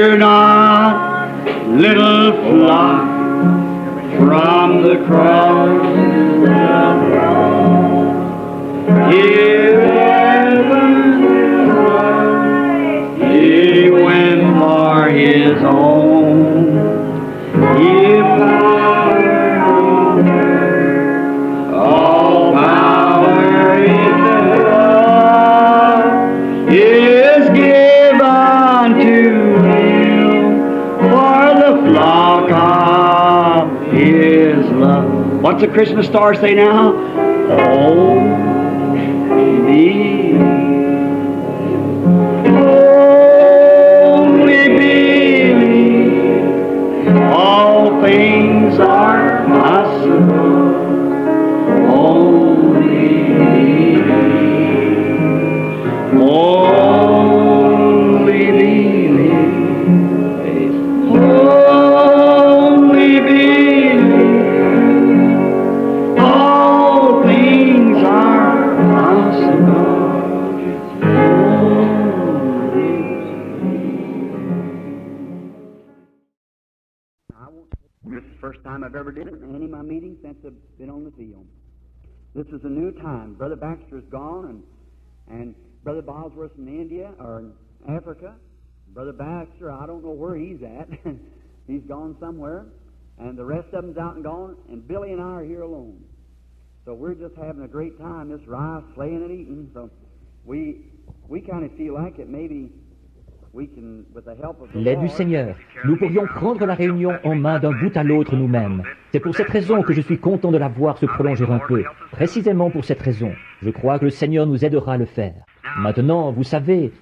Fear not, little flock, from the cross Hear heaven's love, He went for His own. Give power on earth, all power in love is given to Him for the flock of His love. What's the Christmas star say now? Only believe, all things are possible. Only believe, only believe, only believe, all things are possible. This is the first time I've ever did it in any of my meetings since I've been on the field. This is a new time. Brother Baxter's gone, and Brother Bosworth's in India or in Africa. Brother Baxter, I don't know where he's at. He's gone somewhere, and the rest of them's out and gone, and Billy and I are here alone. So we're just having a great time, this rice, slaying and eating. So we kind of feel like it maybe we can, with the help of the L'aide du Lord, Seigneur, nous pourrions prendre la réunion en main d'un bout à l'autre nous-mêmes. C'est pour cette raison que je suis content de la voir se prolonger un peu. Précisément pour cette raison. Je crois que le Seigneur nous aidera à le faire. Maintenant, vous savez,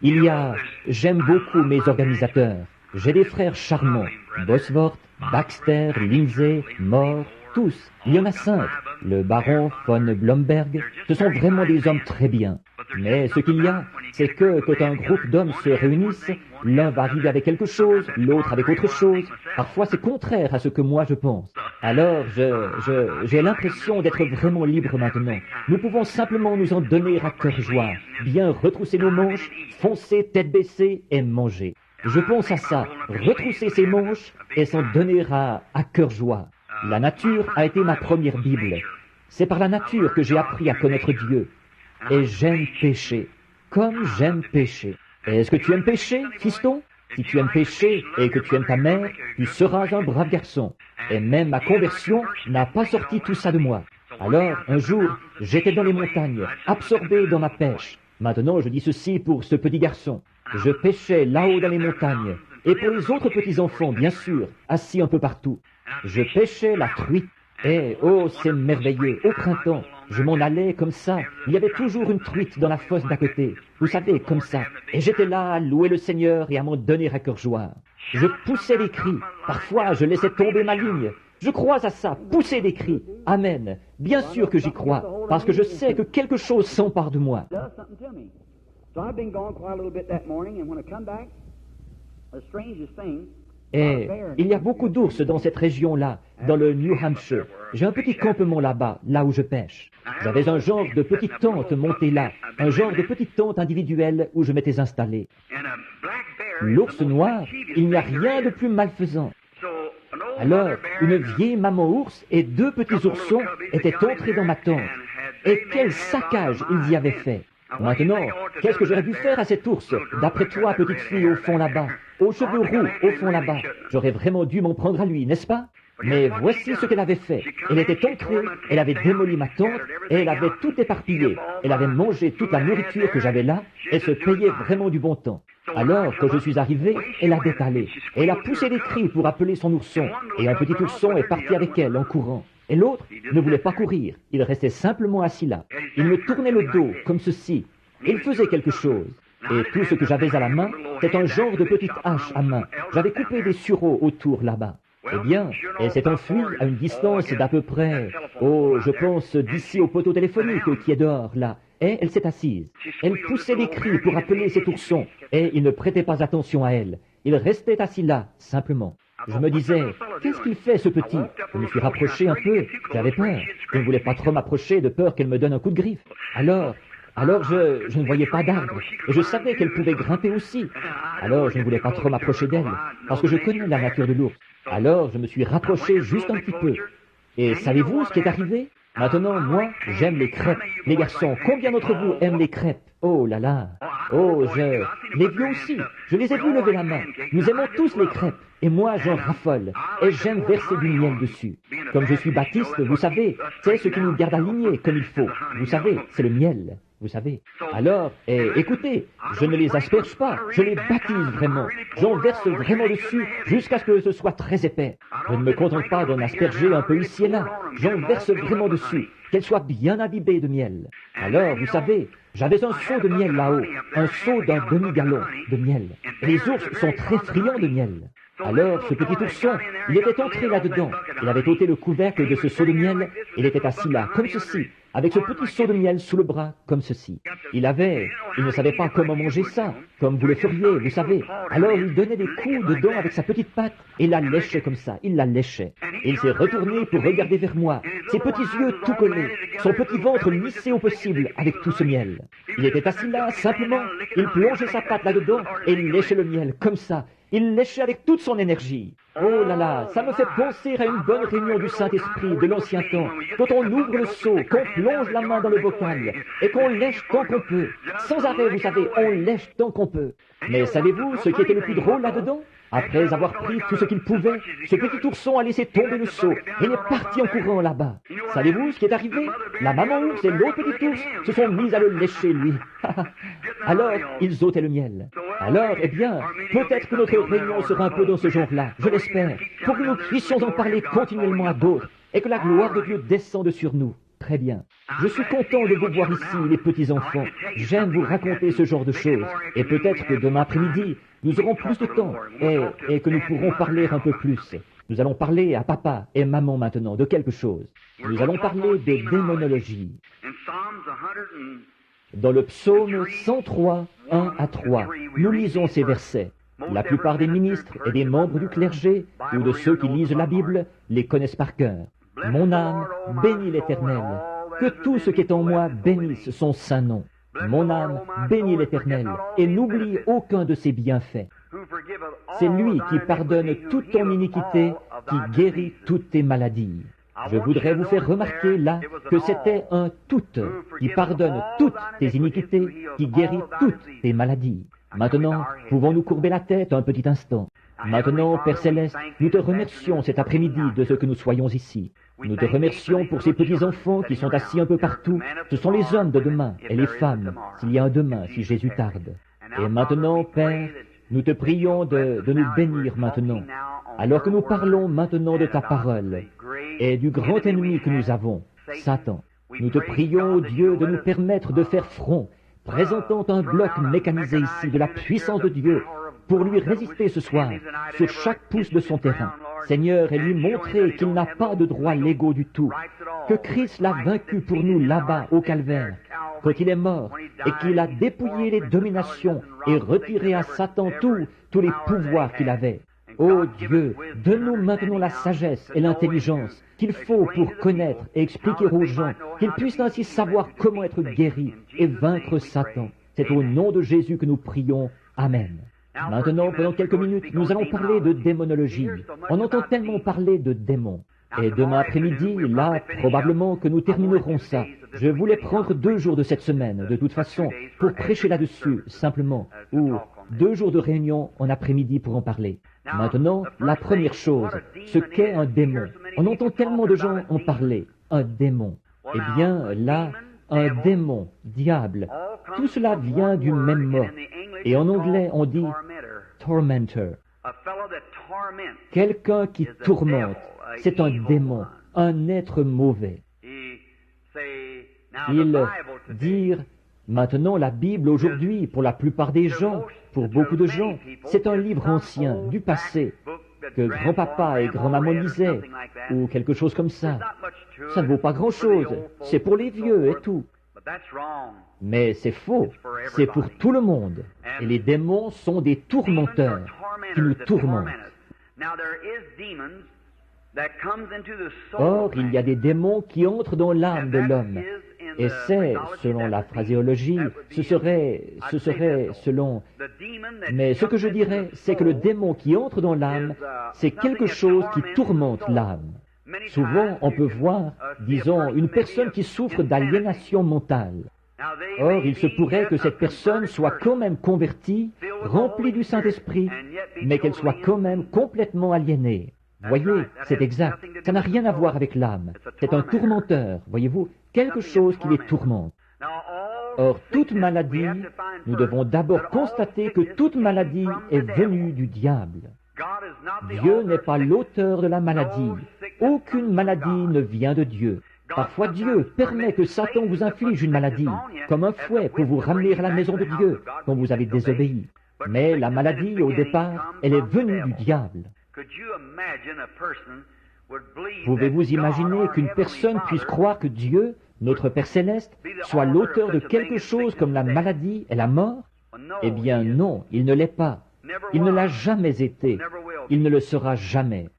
j'aime beaucoup mes organisateurs. J'ai des frères charmants. Bosworth, Baxter, Lindsay, Moore, tous. Il y en a 5. Le baron von Blomberg. Ce sont vraiment des hommes très bien. Mais ce qu'il y a, c'est que quand un groupe d'hommes se réunissent, l'un va arriver avec quelque chose, l'autre avec autre chose. Parfois, c'est contraire à ce que moi je pense. Alors, j'ai l'impression d'être vraiment libre maintenant. Nous pouvons simplement nous en donner à cœur joie, bien retrousser nos manches, foncer tête baissée et manger. Je pense à ça, retrousser ses manches et s'en donner à cœur joie. La nature a été ma première Bible. C'est par la nature que j'ai appris à connaître Dieu. Et j'aime pécher, comme j'aime pécher. Est-ce que tu aimes pécher, fiston? Si tu aimes pécher et que tu aimes ta mère, tu seras un brave garçon. Et même ma conversion n'a pas sorti tout ça de moi. Alors, un jour, j'étais dans les montagnes, absorbé dans ma pêche. Maintenant, je dis ceci pour ce petit garçon. Je pêchais là-haut dans les montagnes. Et pour les autres petits-enfants, bien sûr, assis un peu partout. Je pêchais la truite. Et, oh, c'est merveilleux, au printemps, je m'en allais comme ça, il y avait toujours une truite dans la fosse d'à côté, vous savez, comme ça, et j'étais là à louer le Seigneur et à m'en donner à cœur joie. Je poussais des cris, parfois je laissais tomber ma ligne, je crois à ça, pousser des cris, amen, bien sûr que j'y crois, parce que je sais que quelque chose s'empare de moi. Et il y a beaucoup d'ours dans cette région-là, dans le New Hampshire. J'ai un petit campement là-bas, là où je pêche. J'avais un genre de petite tente montée là, un genre de petite tente individuelle où je m'étais installé. L'ours noir, il n'y a rien de plus malfaisant. Alors, une vieille maman ours et 2 petits oursons étaient entrés dans ma tente. Et quel saccage ils y avaient fait! Maintenant, qu'est-ce que j'aurais dû faire à cet ours? D'après toi, petite fille au fond là-bas, aux cheveux roux au fond là-bas, j'aurais vraiment dû m'en prendre à lui, n'est-ce pas? Mais voici ce qu'elle avait fait. Elle était entrée, elle avait démoli ma tente, et elle avait tout éparpillé. Elle avait mangé toute la nourriture que j'avais là, et se payait vraiment du bon temps. Alors, quand je suis arrivé, elle a détalé. Elle a poussé des cris pour appeler son ourson, et un petit ourson est parti avec elle en courant. Et l'autre ne voulait pas courir, il restait simplement assis là. Il me tournait le dos, comme ceci. Il faisait quelque chose. Et tout ce que j'avais à la main, c'était un genre de petite hache à main. J'avais coupé des sureaux autour là-bas. Eh bien, elle s'est enfuie à une distance d'à peu près, je pense d'ici au poteau téléphonique qui est dehors là. Et elle s'est assise. Elle poussait des cris pour appeler cet ourson, et il ne prêtait pas attention à elle. Il restait assis là, simplement. Je me disais, qu'est-ce qu'il fait ce petit? Je me suis rapproché un peu, j'avais peur. Je ne voulais pas trop m'approcher de peur qu'elle me donne un coup de griffe. Alors, Alors je ne voyais pas d'arbre, et je savais qu'elle pouvait grimper aussi. Alors je ne voulais pas trop m'approcher d'elle, parce que je connais la nature de l'ours. Alors je me suis rapproché juste un petit peu. Et savez-vous ce qui est arrivé? Maintenant, moi, j'aime les crêpes. Les garçons, combien d'entre vous aiment les crêpes? Oh là là! Oh, les vieux aussi, je les ai vus lever la main. Nous aimons tous les crêpes, et moi j'en raffole, et j'aime verser du miel dessus. Comme je suis baptiste, vous savez, c'est ce qui nous garde alignés comme il faut. Vous savez, c'est le miel. Vous savez. Alors, écoutez, je ne les asperge pas, je les baptise vraiment. J'en verse vraiment dessus jusqu'à ce que ce soit très épais. Je ne me contente pas d'en asperger un peu ici et là. J'en verse vraiment dessus, qu'elle soit bien imbibée de miel. Alors, vous savez, j'avais un seau de miel là-haut, un seau d'un demi-gallon de miel. Et les ours sont très friands de miel. Alors, ce petit ourson, il était entré là-dedans. Il avait ôté le couvercle de ce seau de miel. Il était assis là, comme ceci, avec ce petit seau de miel sous le bras, comme ceci. Il ne savait pas comment manger ça, comme vous le feriez, vous savez. Alors, il donnait des coups dedans avec sa petite patte, et la léchait comme ça, il la léchait. Et il s'est retourné pour regarder vers moi, ses petits yeux tout collés, son petit ventre lissé au possible avec tout ce miel. Il était assis là, simplement, il plongeait sa patte là-dedans, et il léchait le miel, comme ça. Il léchait avec toute son énergie. Oh là là, ça me fait penser à une bonne réunion du Saint-Esprit de l'ancien temps, quand on ouvre le seau, qu'on plonge la main dans le bocal, et qu'on lèche tant qu'on peut. Sans arrêt, vous savez, on lèche tant qu'on peut. Mais savez-vous ce qui était le plus drôle là-dedans? Après avoir pris tout ce qu'il pouvait, ce petit ourson a laissé tomber le seau et il est parti en courant là-bas. Savez-vous ce qui est arrivé? La maman ours et l'autre petit ours se sont mis à le lécher, lui. Alors, ils ôtaient le miel. Alors, eh bien, peut-être que notre réunion sera un peu dans ce genre-là, je l'espère, pour que nous puissions en parler continuellement à d'autres et que la gloire de Dieu descende sur nous. Très bien. Je suis content de vous voir ici, les petits-enfants. J'aime vous raconter ce genre de choses. Et peut-être que demain après-midi, nous aurons plus de temps et que nous pourrons parler un peu plus. Nous allons parler à papa et maman maintenant de quelque chose. Nous allons parler de démonologie. Dans le psaume 103, 1 à 3, nous lisons ces versets. La plupart des ministres et des membres du clergé ou de ceux qui lisent la Bible les connaissent par cœur. Mon âme bénit l'Éternel. Que tout ce qui est en moi bénisse son saint nom. Mon âme bénit l'Éternel et n'oublie aucun de ses bienfaits. C'est lui qui pardonne toute ton iniquité, qui guérit toutes tes maladies. Je voudrais vous faire remarquer là que c'était un tout qui pardonne toutes tes iniquités, qui guérit toutes tes maladies. Maintenant, pouvons-nous courber la tête un petit instant? Maintenant, Père Céleste, nous te remercions cet après-midi de ce que nous soyons ici. Nous te remercions pour ces petits-enfants qui sont assis un peu partout. Ce sont les hommes de demain et les femmes, s'il y a un demain, si Jésus tarde. Et maintenant, Père, nous te prions de nous bénir maintenant, alors que nous parlons maintenant de ta parole et du grand ennemi que nous avons, Satan. Nous te prions, Dieu, de nous permettre de faire front, présentant un bloc mécanisé ici de la puissance de Dieu, pour lui résister ce soir sur chaque pouce de son terrain, Seigneur, et lui montrer qu'il n'a pas de droits légaux du tout, que Christ l'a vaincu pour nous là-bas au calvaire, quand il est mort, et qu'il a dépouillé les dominations et retiré à Satan tous les pouvoirs qu'il avait. Ô Dieu, donne-nous maintenant la sagesse et l'intelligence qu'il faut pour connaître et expliquer aux gens, qu'ils puissent ainsi savoir comment être guéris et vaincre Satan. C'est au nom de Jésus que nous prions. Amen. Maintenant, pendant quelques minutes, nous allons parler de démonologie. On entend tellement parler de démons. Et demain après-midi, là, probablement que nous terminerons ça. Je voulais prendre 2 jours de cette semaine, de toute façon, pour prêcher là-dessus, simplement, ou 2 jours de réunion en après-midi pour en parler. Maintenant, la première chose, ce qu'est un démon. On entend tellement de gens en parler. Un démon. Eh bien, là, un démon, diable, tout cela vient du même mot. Et en anglais, on dit tormentor. Quelqu'un qui tourmente, c'est un démon, un être mauvais. Ils disent, maintenant la Bible aujourd'hui, pour la plupart des gens, pour beaucoup de gens, c'est un livre ancien, du passé, que grand-papa et grand-maman lisaient, ou quelque chose comme ça. Ça ne vaut pas grand-chose, c'est pour les vieux et tout. Mais c'est faux, c'est pour tout le monde. Et les démons sont des tourmenteurs qui nous tourmentent. Or, il y a des démons qui entrent dans l'âme de l'homme. Et c'est, selon la phraséologie, ce serait selon... Mais ce que je dirais, c'est que le démon qui entre dans l'âme, c'est quelque chose qui tourmente l'âme. Souvent, on peut voir, disons, une personne qui souffre d'aliénation mentale. Or, il se pourrait que cette personne soit quand même convertie, remplie du Saint-Esprit, mais qu'elle soit quand même complètement aliénée. Voyez, c'est exact. Ça n'a rien à voir avec l'âme. C'est un tourmenteur, voyez-vous, quelque chose qui les tourmente. Or, toute maladie, nous devons d'abord constater que toute maladie est venue du diable. Dieu n'est pas l'auteur de la maladie. Aucune maladie ne vient de Dieu. Parfois Dieu permet que Satan vous inflige une maladie, comme un fouet pour vous ramener à la maison de Dieu, quand vous avez désobéi. Mais la maladie, au départ, elle est venue du diable. Pouvez-vous imaginer qu'une personne puisse croire que Dieu, notre Père Céleste, soit l'auteur de quelque chose comme la maladie et la mort? Eh bien non, il ne l'est pas. Il ne l'a jamais été. Il ne le sera jamais.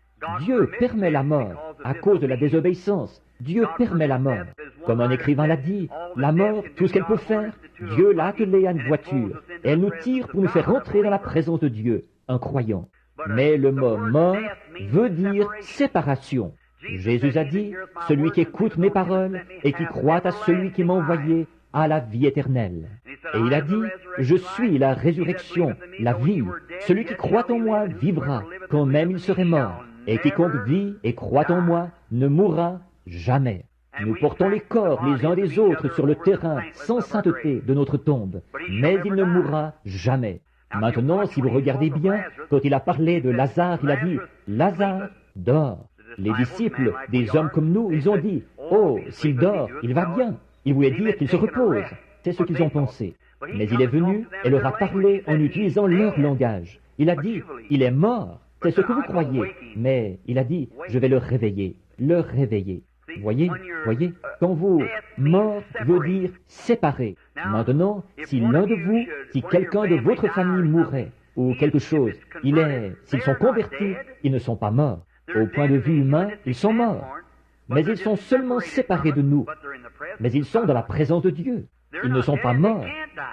Dieu permet la mort à cause de la désobéissance. Dieu permet la mort. Comme un écrivain l'a dit, la mort, tout ce qu'elle peut faire, Dieu l'a attelée à une voiture, et elle nous tire pour nous faire rentrer dans la présence de Dieu, un croyant. Mais le mot mort veut dire séparation. Jésus a dit, celui qui écoute mes paroles et qui croit à celui qui m'a envoyé a la vie éternelle. Et il a dit, je suis la résurrection, la vie. Celui qui croit en moi vivra, quand même il serait mort. Et quiconque vit et croit en moi ne mourra jamais. Nous portons les corps les uns des autres sur le terrain sans sainteté de notre tombe, mais il ne mourra jamais. Maintenant, si vous regardez bien, quand il a parlé de Lazare, il a dit, Lazare dort. Les disciples, des hommes comme nous, ils ont dit, oh, s'il dort, il va bien. Il voulait dire qu'il se repose. C'est ce qu'ils ont pensé. Mais il est venu et leur a parlé en utilisant leur langage. Il a dit, il est mort. C'est ce que vous croyez. Mais il a dit, je vais le réveiller. Le réveiller. Voyez, quand vous, mort veut dire séparé. Maintenant, si l'un de vous, si quelqu'un de votre famille mourait, ou quelque chose, s'ils sont convertis, ils ne sont pas morts. Au point de vue humain, ils sont morts. Mais ils sont seulement séparés de nous. Mais ils sont dans la présence de Dieu. Ils ne sont pas morts.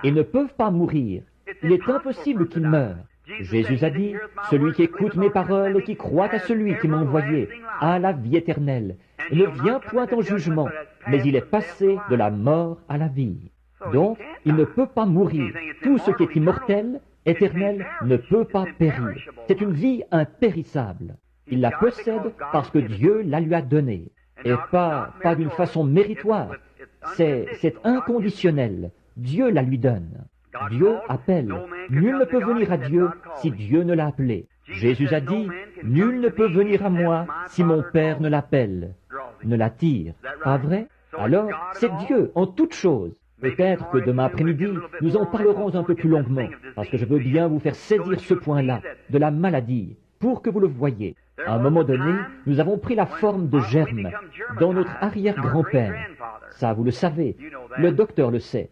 Ils ne peuvent pas mourir. Il est impossible qu'ils meurent. Jésus a dit, celui qui écoute mes paroles et qui croit à celui qui m'a envoyé a la vie éternelle. Il ne vient point en jugement, mais il est passé de la mort à la vie. Donc, il ne peut pas mourir. Tout ce qui est immortel, éternel, ne peut pas périr. C'est une vie impérissable. Il la possède parce que Dieu la lui a donnée. Et pas d'une façon méritoire. C'est inconditionnel. Dieu la lui donne. Dieu appelle. Nul ne peut venir à Dieu si Dieu ne l'a appelé. Jésus a dit, nul ne peut venir à moi si mon Père ne l'appelle, ne l'attire. Pas vrai? Alors, c'est Dieu en toutes choses. Peut-être que demain après-midi, nous en parlerons un peu plus longuement, parce que je veux bien vous faire saisir ce point-là, de la maladie, pour que vous le voyiez. À un moment donné, nous avons pris la forme de germe dans notre arrière-grand-père. Ça, vous le savez. Le docteur le sait.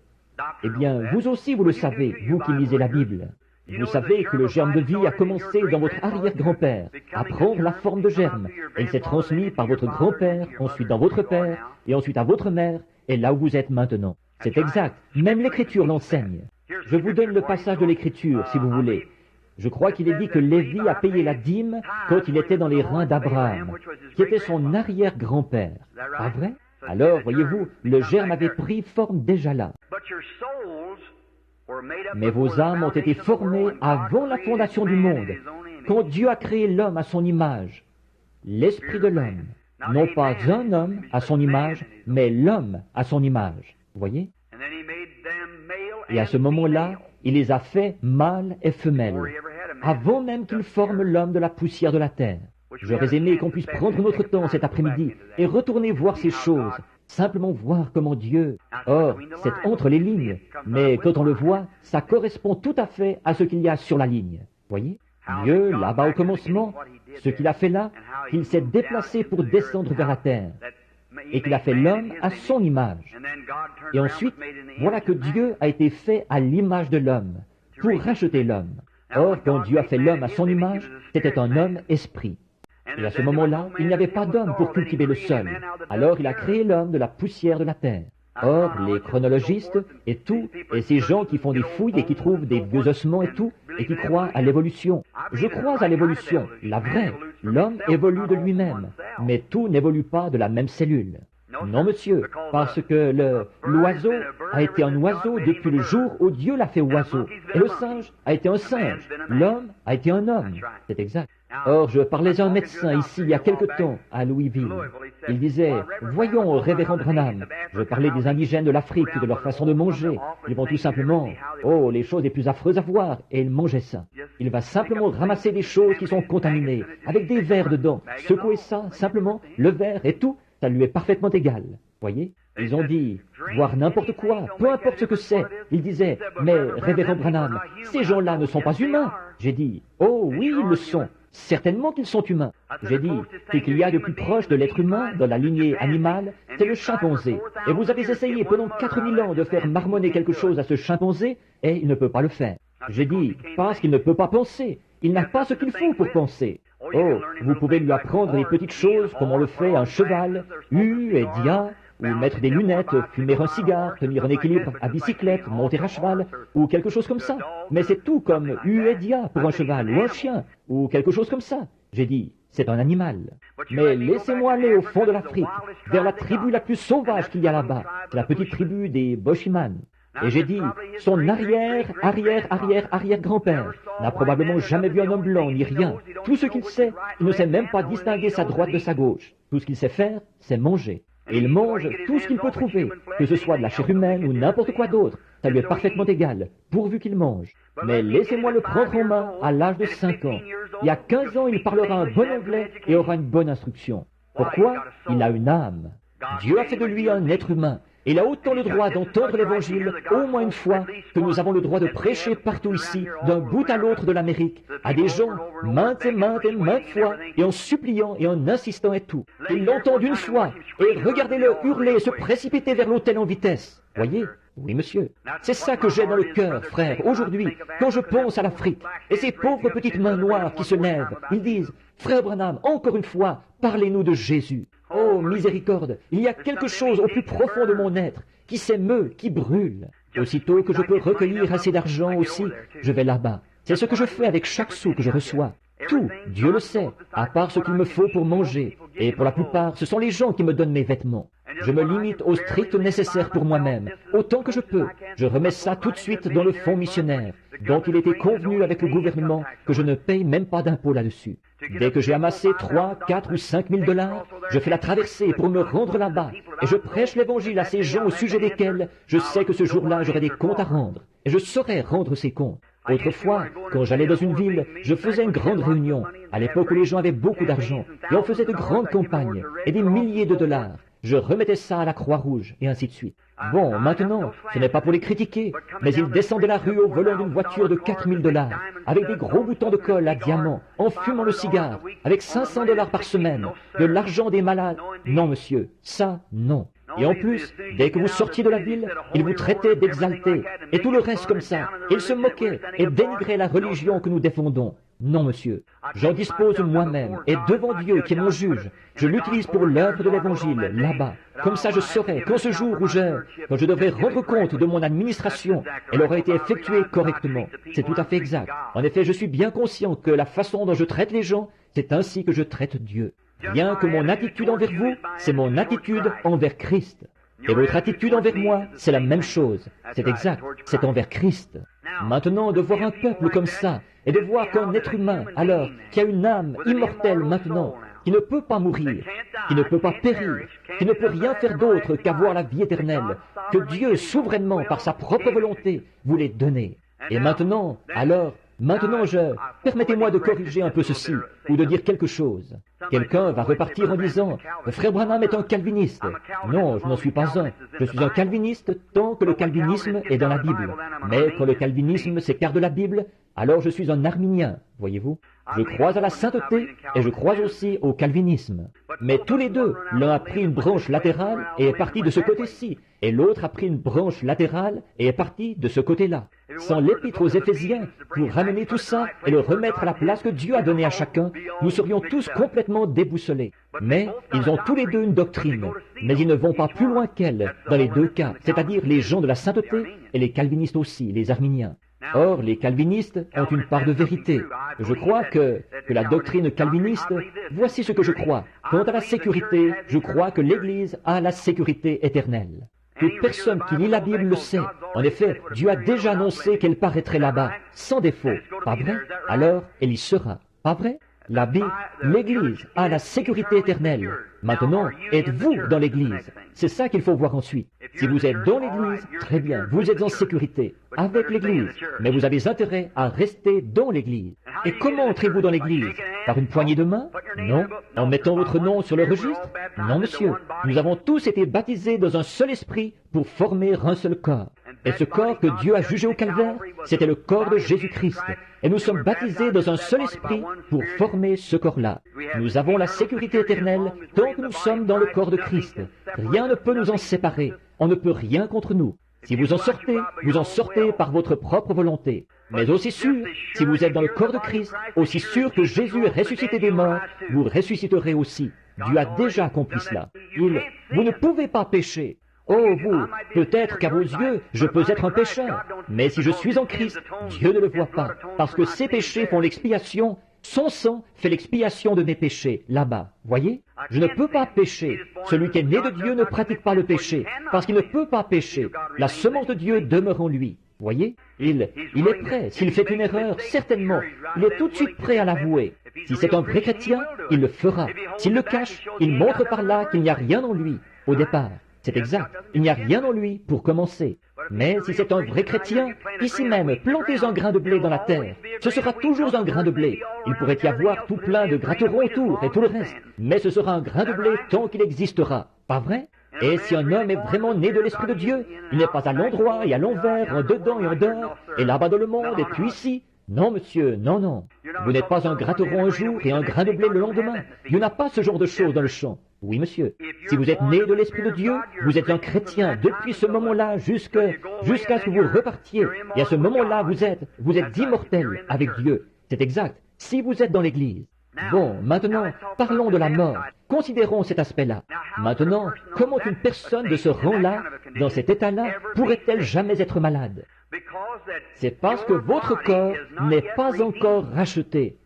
Eh bien, vous aussi, vous le savez, vous qui lisez la Bible. Vous savez que le germe de vie a commencé dans votre arrière-grand-père, à prendre la forme de germe. Et il s'est transmis par votre grand-père, ensuite dans votre père, et ensuite à votre mère, et là où vous êtes maintenant. C'est exact. Même l'Écriture l'enseigne. Je vous donne le passage de l'Écriture, si vous voulez. Je crois qu'il est dit que Lévi a payé la dîme quand il était dans les reins d'Abraham, qui était son arrière-grand-père. Pas vrai? Alors, voyez-vous, le germe avait pris forme déjà là. Mais vos âmes ont été formées avant la fondation du monde, quand Dieu a créé l'homme à son image, l'esprit de l'homme. Non pas un homme à son image, mais l'homme à son image. Vous voyez? Et à ce moment-là, il les a fait mâles et femelles, avant même qu'il forme l'homme de la poussière de la terre. J'aurais aimé qu'on puisse prendre notre temps cet après-midi et retourner voir ces choses, simplement voir comment Dieu... Or, c'est entre les lignes, mais quand on le voit, ça correspond tout à fait à ce qu'il y a sur la ligne. Voyez? Dieu, là-bas au commencement, ce qu'il a fait là, qu'il s'est déplacé pour descendre vers la terre, et qu'il a fait l'homme à son image. Et ensuite, voilà que Dieu a été fait à l'image de l'homme, pour racheter l'homme. Or, quand Dieu a fait l'homme à son image, c'était un homme esprit. Et à ce moment-là, il n'y avait pas d'homme pour cultiver le sol. Alors il a créé l'homme de la poussière de la terre. Or, les chronologistes et tout, et ces gens qui font des fouilles et qui trouvent des vieux ossements et tout, et qui croient à l'évolution. Je crois à l'évolution, la vraie. L'homme évolue de lui-même, mais tout n'évolue pas de la même cellule. Non, monsieur, parce que l'oiseau a été un oiseau depuis le jour où Dieu l'a fait oiseau, et le singe a été un singe, l'homme a été un homme. C'est exact. Or, je parlais à un médecin ici il y a quelque temps, à Louisville. Il disait, voyons, révérend Branham, je parlais des indigènes de l'Afrique, de leur façon de manger. Ils vont tout simplement, oh, les choses les plus affreuses à voir, et ils mangeaient ça. Il va simplement ramasser des choses qui sont contaminées, avec des vers dedans, secouer ça, simplement, le verre et tout, ça lui est parfaitement égal. Voyez? Ils ont dit, voir n'importe quoi, peu importe ce que c'est. Ils disaient, mais révérend Branham, ces gens-là ne sont pas humains. J'ai dit, oh oui, ils le sont. Certainement qu'ils sont humains. J'ai dit, ce qu'il y a de plus proche de l'être humain dans la lignée animale, c'est le chimpanzé. Et vous avez essayé pendant 4000 ans de faire marmonner quelque chose à ce chimpanzé, et il ne peut pas le faire. J'ai dit, parce qu'il ne peut pas penser. Il n'a pas ce qu'il faut pour penser. Oh, vous pouvez lui apprendre des petites choses comme on le fait à un cheval, et dia, ou mettre des lunettes, fumer un cigare, tenir un équilibre à bicyclette, monter à cheval, ou quelque chose comme ça. Mais c'est tout comme et dia pour un cheval, ou un chien, ou quelque chose comme ça. J'ai dit, c'est un animal. Mais laissez-moi aller au fond de l'Afrique, vers la tribu la plus sauvage qu'il y a là-bas, la petite tribu des Boshiman. Et j'ai dit, son arrière-grand-père n'a probablement jamais vu un homme blanc ni rien. Tout ce qu'il sait, il ne sait même pas distinguer sa droite de sa gauche. Tout ce qu'il sait faire, c'est manger. Et il mange tout ce qu'il peut trouver, que ce soit de la chair humaine ou n'importe quoi d'autre. Ça lui est parfaitement égal, pourvu qu'il mange. Mais laissez-moi le prendre en main à l'âge de 5 ans. Il y a 15 ans, il parlera un bon anglais et aura une bonne instruction. Pourquoi? Il a une âme. Dieu a fait de lui un être humain. Il a autant le droit d'entendre l'Évangile, au moins une fois, que nous avons le droit de prêcher partout ici, d'un bout à l'autre de l'Amérique, à des gens, maintes et maintes fois, et en suppliant et en insistant et tout. Ils l'entendent une fois, et regardez-le hurler et se précipiter vers l'autel en vitesse. Voyez? Oui, monsieur. C'est ça que j'ai dans le cœur, frère, aujourd'hui, quand je pense à l'Afrique, et ces pauvres petites mains noires qui se lèvent. Ils disent, frère Branham, encore une fois, parlez-nous de Jésus. Oh, miséricorde, il y a quelque chose au plus profond de mon être qui s'émeut, qui brûle. Aussitôt que je peux recueillir assez d'argent aussi, je vais là-bas. C'est ce que je fais avec chaque sou que je reçois. Tout, Dieu le sait, à part ce qu'il me faut pour manger. Et pour la plupart, ce sont les gens qui me donnent mes vêtements. Je me limite au strict nécessaire pour moi-même, autant que je peux. Je remets ça tout de suite dans le fonds missionnaire, dont il était convenu avec le gouvernement que je ne paye même pas d'impôt là-dessus. Dès que j'ai amassé 3, 4 ou 5 000 $, je fais la traversée pour me rendre là-bas, et je prêche l'Évangile à ces gens au sujet desquels je sais que ce jour-là j'aurai des comptes à rendre, et je saurai rendre ces comptes. Autrefois, quand j'allais dans une ville, je faisais une grande réunion, à l'époque où les gens avaient beaucoup d'argent, et on faisait de grandes campagnes, et des milliers de dollars. Je remettais ça à la Croix-Rouge, et ainsi de suite. Bon, maintenant, ce n'est pas pour les critiquer, mais ils descendent de la rue au volant d'une voiture de 4 000 $, avec des gros boutons de colle à diamants, en fumant le cigare, avec 500 $ par semaine, de l'argent des malades. Non, monsieur, ça, non. Et en plus, dès que vous sortiez de la ville, ils vous traitaient d'exaltés, et tout le reste comme ça. Ils se moquaient et dénigraient la religion que nous défendons. Non, monsieur. J'en dispose moi-même, et devant Dieu qui est mon juge, je l'utilise pour l'œuvre de l'Évangile, là-bas. Comme ça, je saurai qu'en ce jour où quand je devrais rendre compte de mon administration, elle aura été effectuée correctement. C'est tout à fait exact. En effet, je suis bien conscient que la façon dont je traite les gens, c'est ainsi que je traite Dieu. Rien que mon attitude envers vous, c'est mon attitude envers Christ. Et votre attitude envers moi, c'est la même chose. C'est exact, c'est envers Christ. Maintenant, de voir un peuple comme ça, et de voir qu'un être humain, alors, qui a une âme immortelle maintenant, qui ne peut pas mourir, qui ne peut pas périr, qui ne peut rien faire d'autre qu'avoir la vie éternelle, que Dieu, souverainement, par sa propre volonté, voulait donner. Et maintenant, permettez-moi de corriger un peu ceci, ou de dire quelque chose. Quelqu'un va repartir en disant, « Frère Branham est un calviniste. » Non, je n'en suis pas un. Je suis un calviniste tant que le calvinisme est dans la Bible. Mais quand le calvinisme s'écarte de la Bible, alors je suis un arminien, voyez-vous. Je crois à la sainteté et je crois aussi au calvinisme. Mais tous les deux, l'un a pris une branche latérale et est parti de ce côté-ci, et l'autre a pris une branche latérale et est parti de ce côté-là. Sans l'épître aux Éphésiens, pour ramener tout ça et le remettre à la place que Dieu a donnée à chacun, nous serions tous complètement déboussolés. Mais ils ont tous les deux une doctrine, mais ils ne vont pas plus loin qu'elle dans les deux cas, c'est-à-dire les gens de la sainteté et les calvinistes aussi, les arminiens. Or, les calvinistes ont une part de vérité. Je crois que la doctrine calviniste, voici ce que je crois. Quant à la sécurité, je crois que l'Église a la sécurité éternelle. Toute personne qui lit la Bible le sait. En effet, Dieu a déjà annoncé qu'elle paraîtrait là-bas, sans défaut. Pas vrai? Alors, elle y sera. Pas vrai? La Bible, l'Église a la sécurité éternelle. Maintenant, êtes-vous dans l'Église? C'est ça qu'il faut voir ensuite. Si vous êtes dans l'Église, très bien, vous êtes en sécurité avec l'Église, mais vous avez intérêt à rester dans l'Église. Et comment entrez-vous dans l'Église? Par une poignée de main? Non. En mettant votre nom sur le registre? Non, monsieur. Nous avons tous été baptisés dans un seul esprit pour former un seul corps. Et ce corps que Dieu a jugé au calvaire, c'était le corps de Jésus-Christ. Et nous sommes baptisés dans un seul esprit pour former ce corps-là. Nous avons la sécurité éternelle tant que nous sommes dans le corps de Christ. Rien ne peut nous en séparer. On ne peut rien contre nous. Si vous en sortez par votre propre volonté. Mais aussi sûr, si vous êtes dans le corps de Christ, aussi sûr que Jésus est ressuscité des morts, vous ressusciterez aussi. Dieu a déjà accompli cela. Vous ne pouvez pas pécher. Oh, vous, peut-être qu'à vos yeux, je peux être un pécheur, mais si je suis en Christ, Dieu ne le voit pas, parce que ses péchés font l'expiation, son sang fait l'expiation de mes péchés, là-bas, voyez? Je ne peux pas pécher. Celui qui est né de Dieu ne pratique pas le péché, parce qu'il ne peut pas pécher. La semence de Dieu demeure en lui. Voyez? Il est prêt. S'il fait une erreur, certainement, il est tout de suite prêt à l'avouer. Si c'est un vrai chrétien, il le fera. S'il le cache, il montre par là qu'il n'y a rien en lui, au départ. C'est exact. Il n'y a rien en lui pour commencer. Mais si c'est un vrai chrétien, ici même, plantez un grain de blé dans la terre. Ce sera toujours un grain de blé. Il pourrait y avoir tout plein de gratterons autour et tout le reste. Mais ce sera un grain de blé tant qu'il existera. Pas vrai? Et si un homme est vraiment né de l'Esprit de Dieu, il n'est pas à l'endroit et à l'envers, en dedans et en dehors, et là-bas dans le monde et puis ici. Non, monsieur, non, non. Vous n'êtes pas un gratteron un jour et un grain de blé le lendemain. Dieu n'a pas ce genre de choses dans le champ. Oui, monsieur. Si vous êtes né de l'Esprit de Dieu, vous êtes un chrétien depuis ce moment-là jusqu'à ce que vous repartiez. Et à ce moment-là, vous êtes immortel avec Dieu. C'est exact. Si vous êtes dans l'Église. Bon, maintenant, parlons de la mort. Considérons cet aspect-là. Maintenant, comment une personne de ce rang-là, dans cet état-là, pourrait-elle jamais être malade? C'est parce que votre corps n'est pas encore racheté.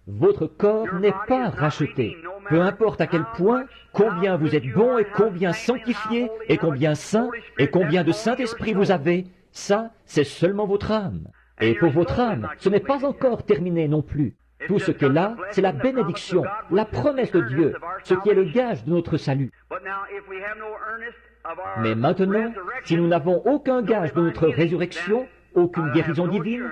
Votre corps n'est pas racheté. Peu importe à quel point, combien vous êtes bon et combien sanctifié et combien saint et combien de Saint-Esprit vous avez, ça, c'est seulement votre âme. Et pour votre âme, ce n'est pas encore terminé non plus. Tout ce qui est là, c'est la bénédiction, la promesse de Dieu, ce qui est le gage de notre salut. Mais maintenant, si nous n'avons aucun gage de notre résurrection, aucune guérison divine,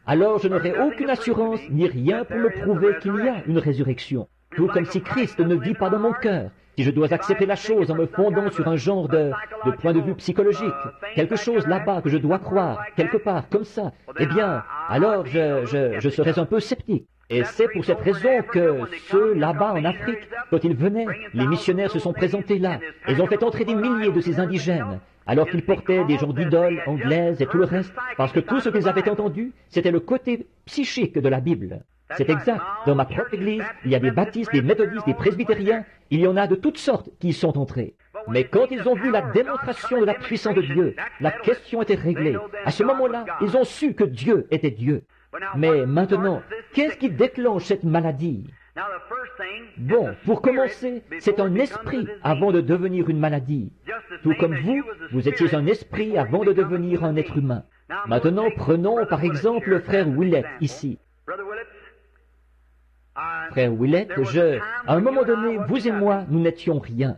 alors je n'aurai aucune assurance ni rien pour me prouver qu'il y a une résurrection. Tout comme si Christ ne vit pas dans mon cœur. Si je dois accepter la chose en me fondant sur un genre de point de vue psychologique, quelque chose là-bas que je dois croire, quelque part, comme ça, eh bien, alors je serais un peu sceptique. Et c'est pour cette raison que ceux là-bas en Afrique, quand ils venaient, les missionnaires se sont présentés là. Ils ont fait entrer des milliers de ces indigènes, alors qu'ils portaient des genres d'idoles anglaises et tout le reste, parce que tout ce qu'ils avaient entendu, c'était le côté psychique de la Bible. C'est exact. Dans ma propre église, il y a des baptistes, des méthodistes, des presbytériens, il y en a de toutes sortes qui y sont entrés. Mais quand ils ont vu la démonstration de la puissance de Dieu, la question était réglée. À ce moment-là, ils ont su que Dieu était Dieu. Mais maintenant, qu'est-ce qui déclenche cette maladie? Bon, pour commencer, c'est un esprit avant de devenir une maladie. Tout comme vous étiez un esprit avant de devenir un être humain. Maintenant, prenons par exemple frère Willett ici. Frère Willett, à un moment donné, vous et moi, nous n'étions rien.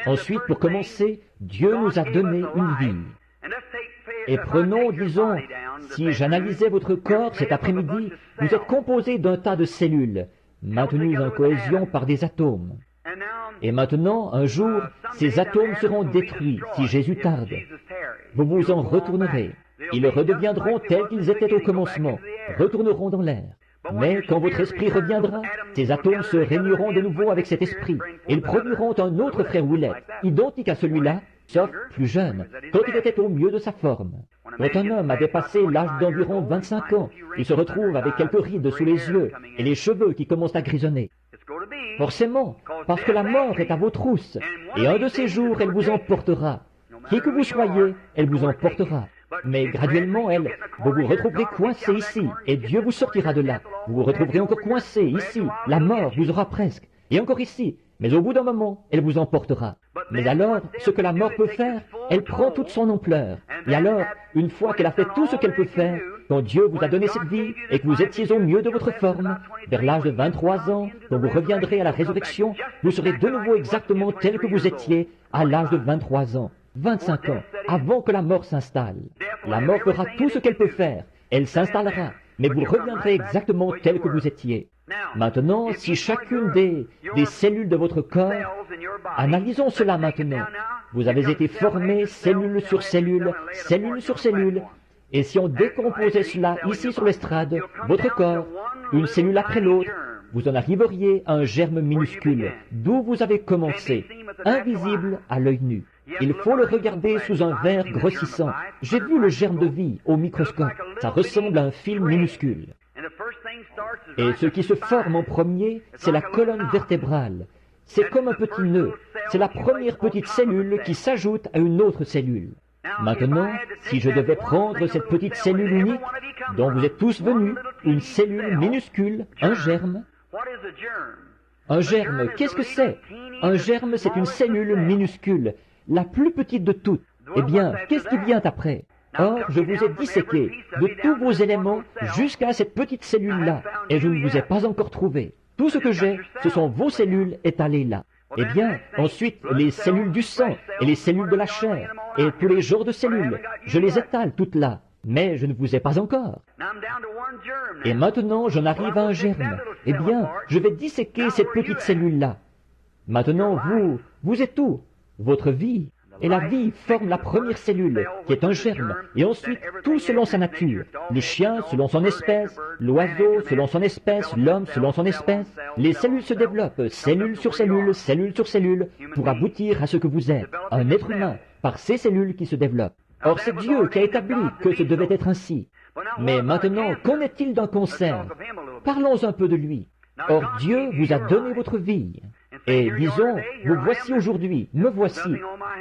Ensuite, pour commencer, Dieu nous a donné une vie. Et prenons, disons, si j'analysais votre corps cet après-midi, vous êtes composé d'un tas de cellules, maintenues en cohésion par des atomes. Et maintenant, un jour, ces atomes seront détruits si Jésus tarde. Vous vous en retournerez. Ils redeviendront tels qu'ils étaient au commencement. retourneront dans l'air. Mais quand votre esprit reviendra, ces atomes se réuniront de nouveau avec cet esprit. Ils produiront un autre frère Willet, identique à celui-là, sauf plus jeune, quand il était au mieux de sa forme. Quand un homme a dépassé l'âge d'environ 25 ans, il se retrouve avec quelques rides sous les yeux et les cheveux qui commencent à grisonner. Forcément, parce que la mort est à vos trousses, et un de ces jours, elle vous emportera. Qui que vous soyez, elle vous emportera. Mais graduellement, vous vous retrouverez coincé ici, et Dieu vous sortira de là. Vous vous retrouverez encore coincé ici, la mort vous aura presque, et encore ici. Mais au bout d'un moment, elle vous emportera. Mais alors, ce que la mort peut faire, elle prend toute son ampleur. Et alors, une fois qu'elle a fait tout ce qu'elle peut faire, quand Dieu vous a donné cette vie et que vous étiez au mieux de votre forme, vers l'âge de 23 ans, quand vous reviendrez à la résurrection, vous serez de nouveau exactement tel que vous étiez à l'âge de 23 ans, 25 ans, avant que la mort s'installe. La mort fera tout ce qu'elle peut faire. Elle s'installera, mais vous reviendrez exactement tel que vous étiez. Maintenant, si chacune des cellules de votre corps, analysons cela maintenant. Vous avez été formé cellule sur cellule, cellule sur cellule, et si on décomposait cela ici sur l'estrade, votre corps, une cellule après l'autre, vous en arriveriez à un germe minuscule, d'où vous avez commencé, invisible à l'œil nu. Il faut le regarder sous un verre grossissant. J'ai vu le germe de vie au microscope. Ça ressemble à un fil minuscule. Et ce qui se forme en premier, c'est la colonne vertébrale. C'est comme un petit nœud. C'est la première petite cellule qui s'ajoute à une autre cellule. Maintenant, si je devais prendre cette petite cellule unique, dont vous êtes tous venus, une cellule minuscule, un germe. Un germe, qu'est-ce que c'est? Un germe, c'est une cellule minuscule, la plus petite de toutes. Eh bien, qu'est-ce qui vient après? Or, je vous ai disséqué de tous vos éléments jusqu'à cette petite cellule-là, et je ne vous ai pas encore trouvé. Tout ce que j'ai, ce sont vos cellules étalées là. Eh bien, ensuite, les cellules du sang et les cellules de la chair et tous les genres de cellules, je les étale toutes là, mais je ne vous ai pas encore. Et maintenant, j'en arrive à un germe. Eh bien, je vais disséquer cette petite cellule-là. Maintenant, vous êtes tout, votre vie. Et la vie forme la première cellule, qui est un germe, et ensuite tout selon sa nature. Le chien selon son espèce, l'oiseau selon son espèce, l'homme selon son espèce. Les cellules se développent, cellule sur cellule, cellule sur cellule, pour aboutir à ce que vous êtes, un être humain, par ces cellules qui se développent. Or, c'est Dieu qui a établi que ce devait être ainsi. Mais maintenant, qu'en est-il d'un concert? Parlons un peu de lui. Or, Dieu vous a donné votre vie. Et disons, vous voici aujourd'hui, me voici.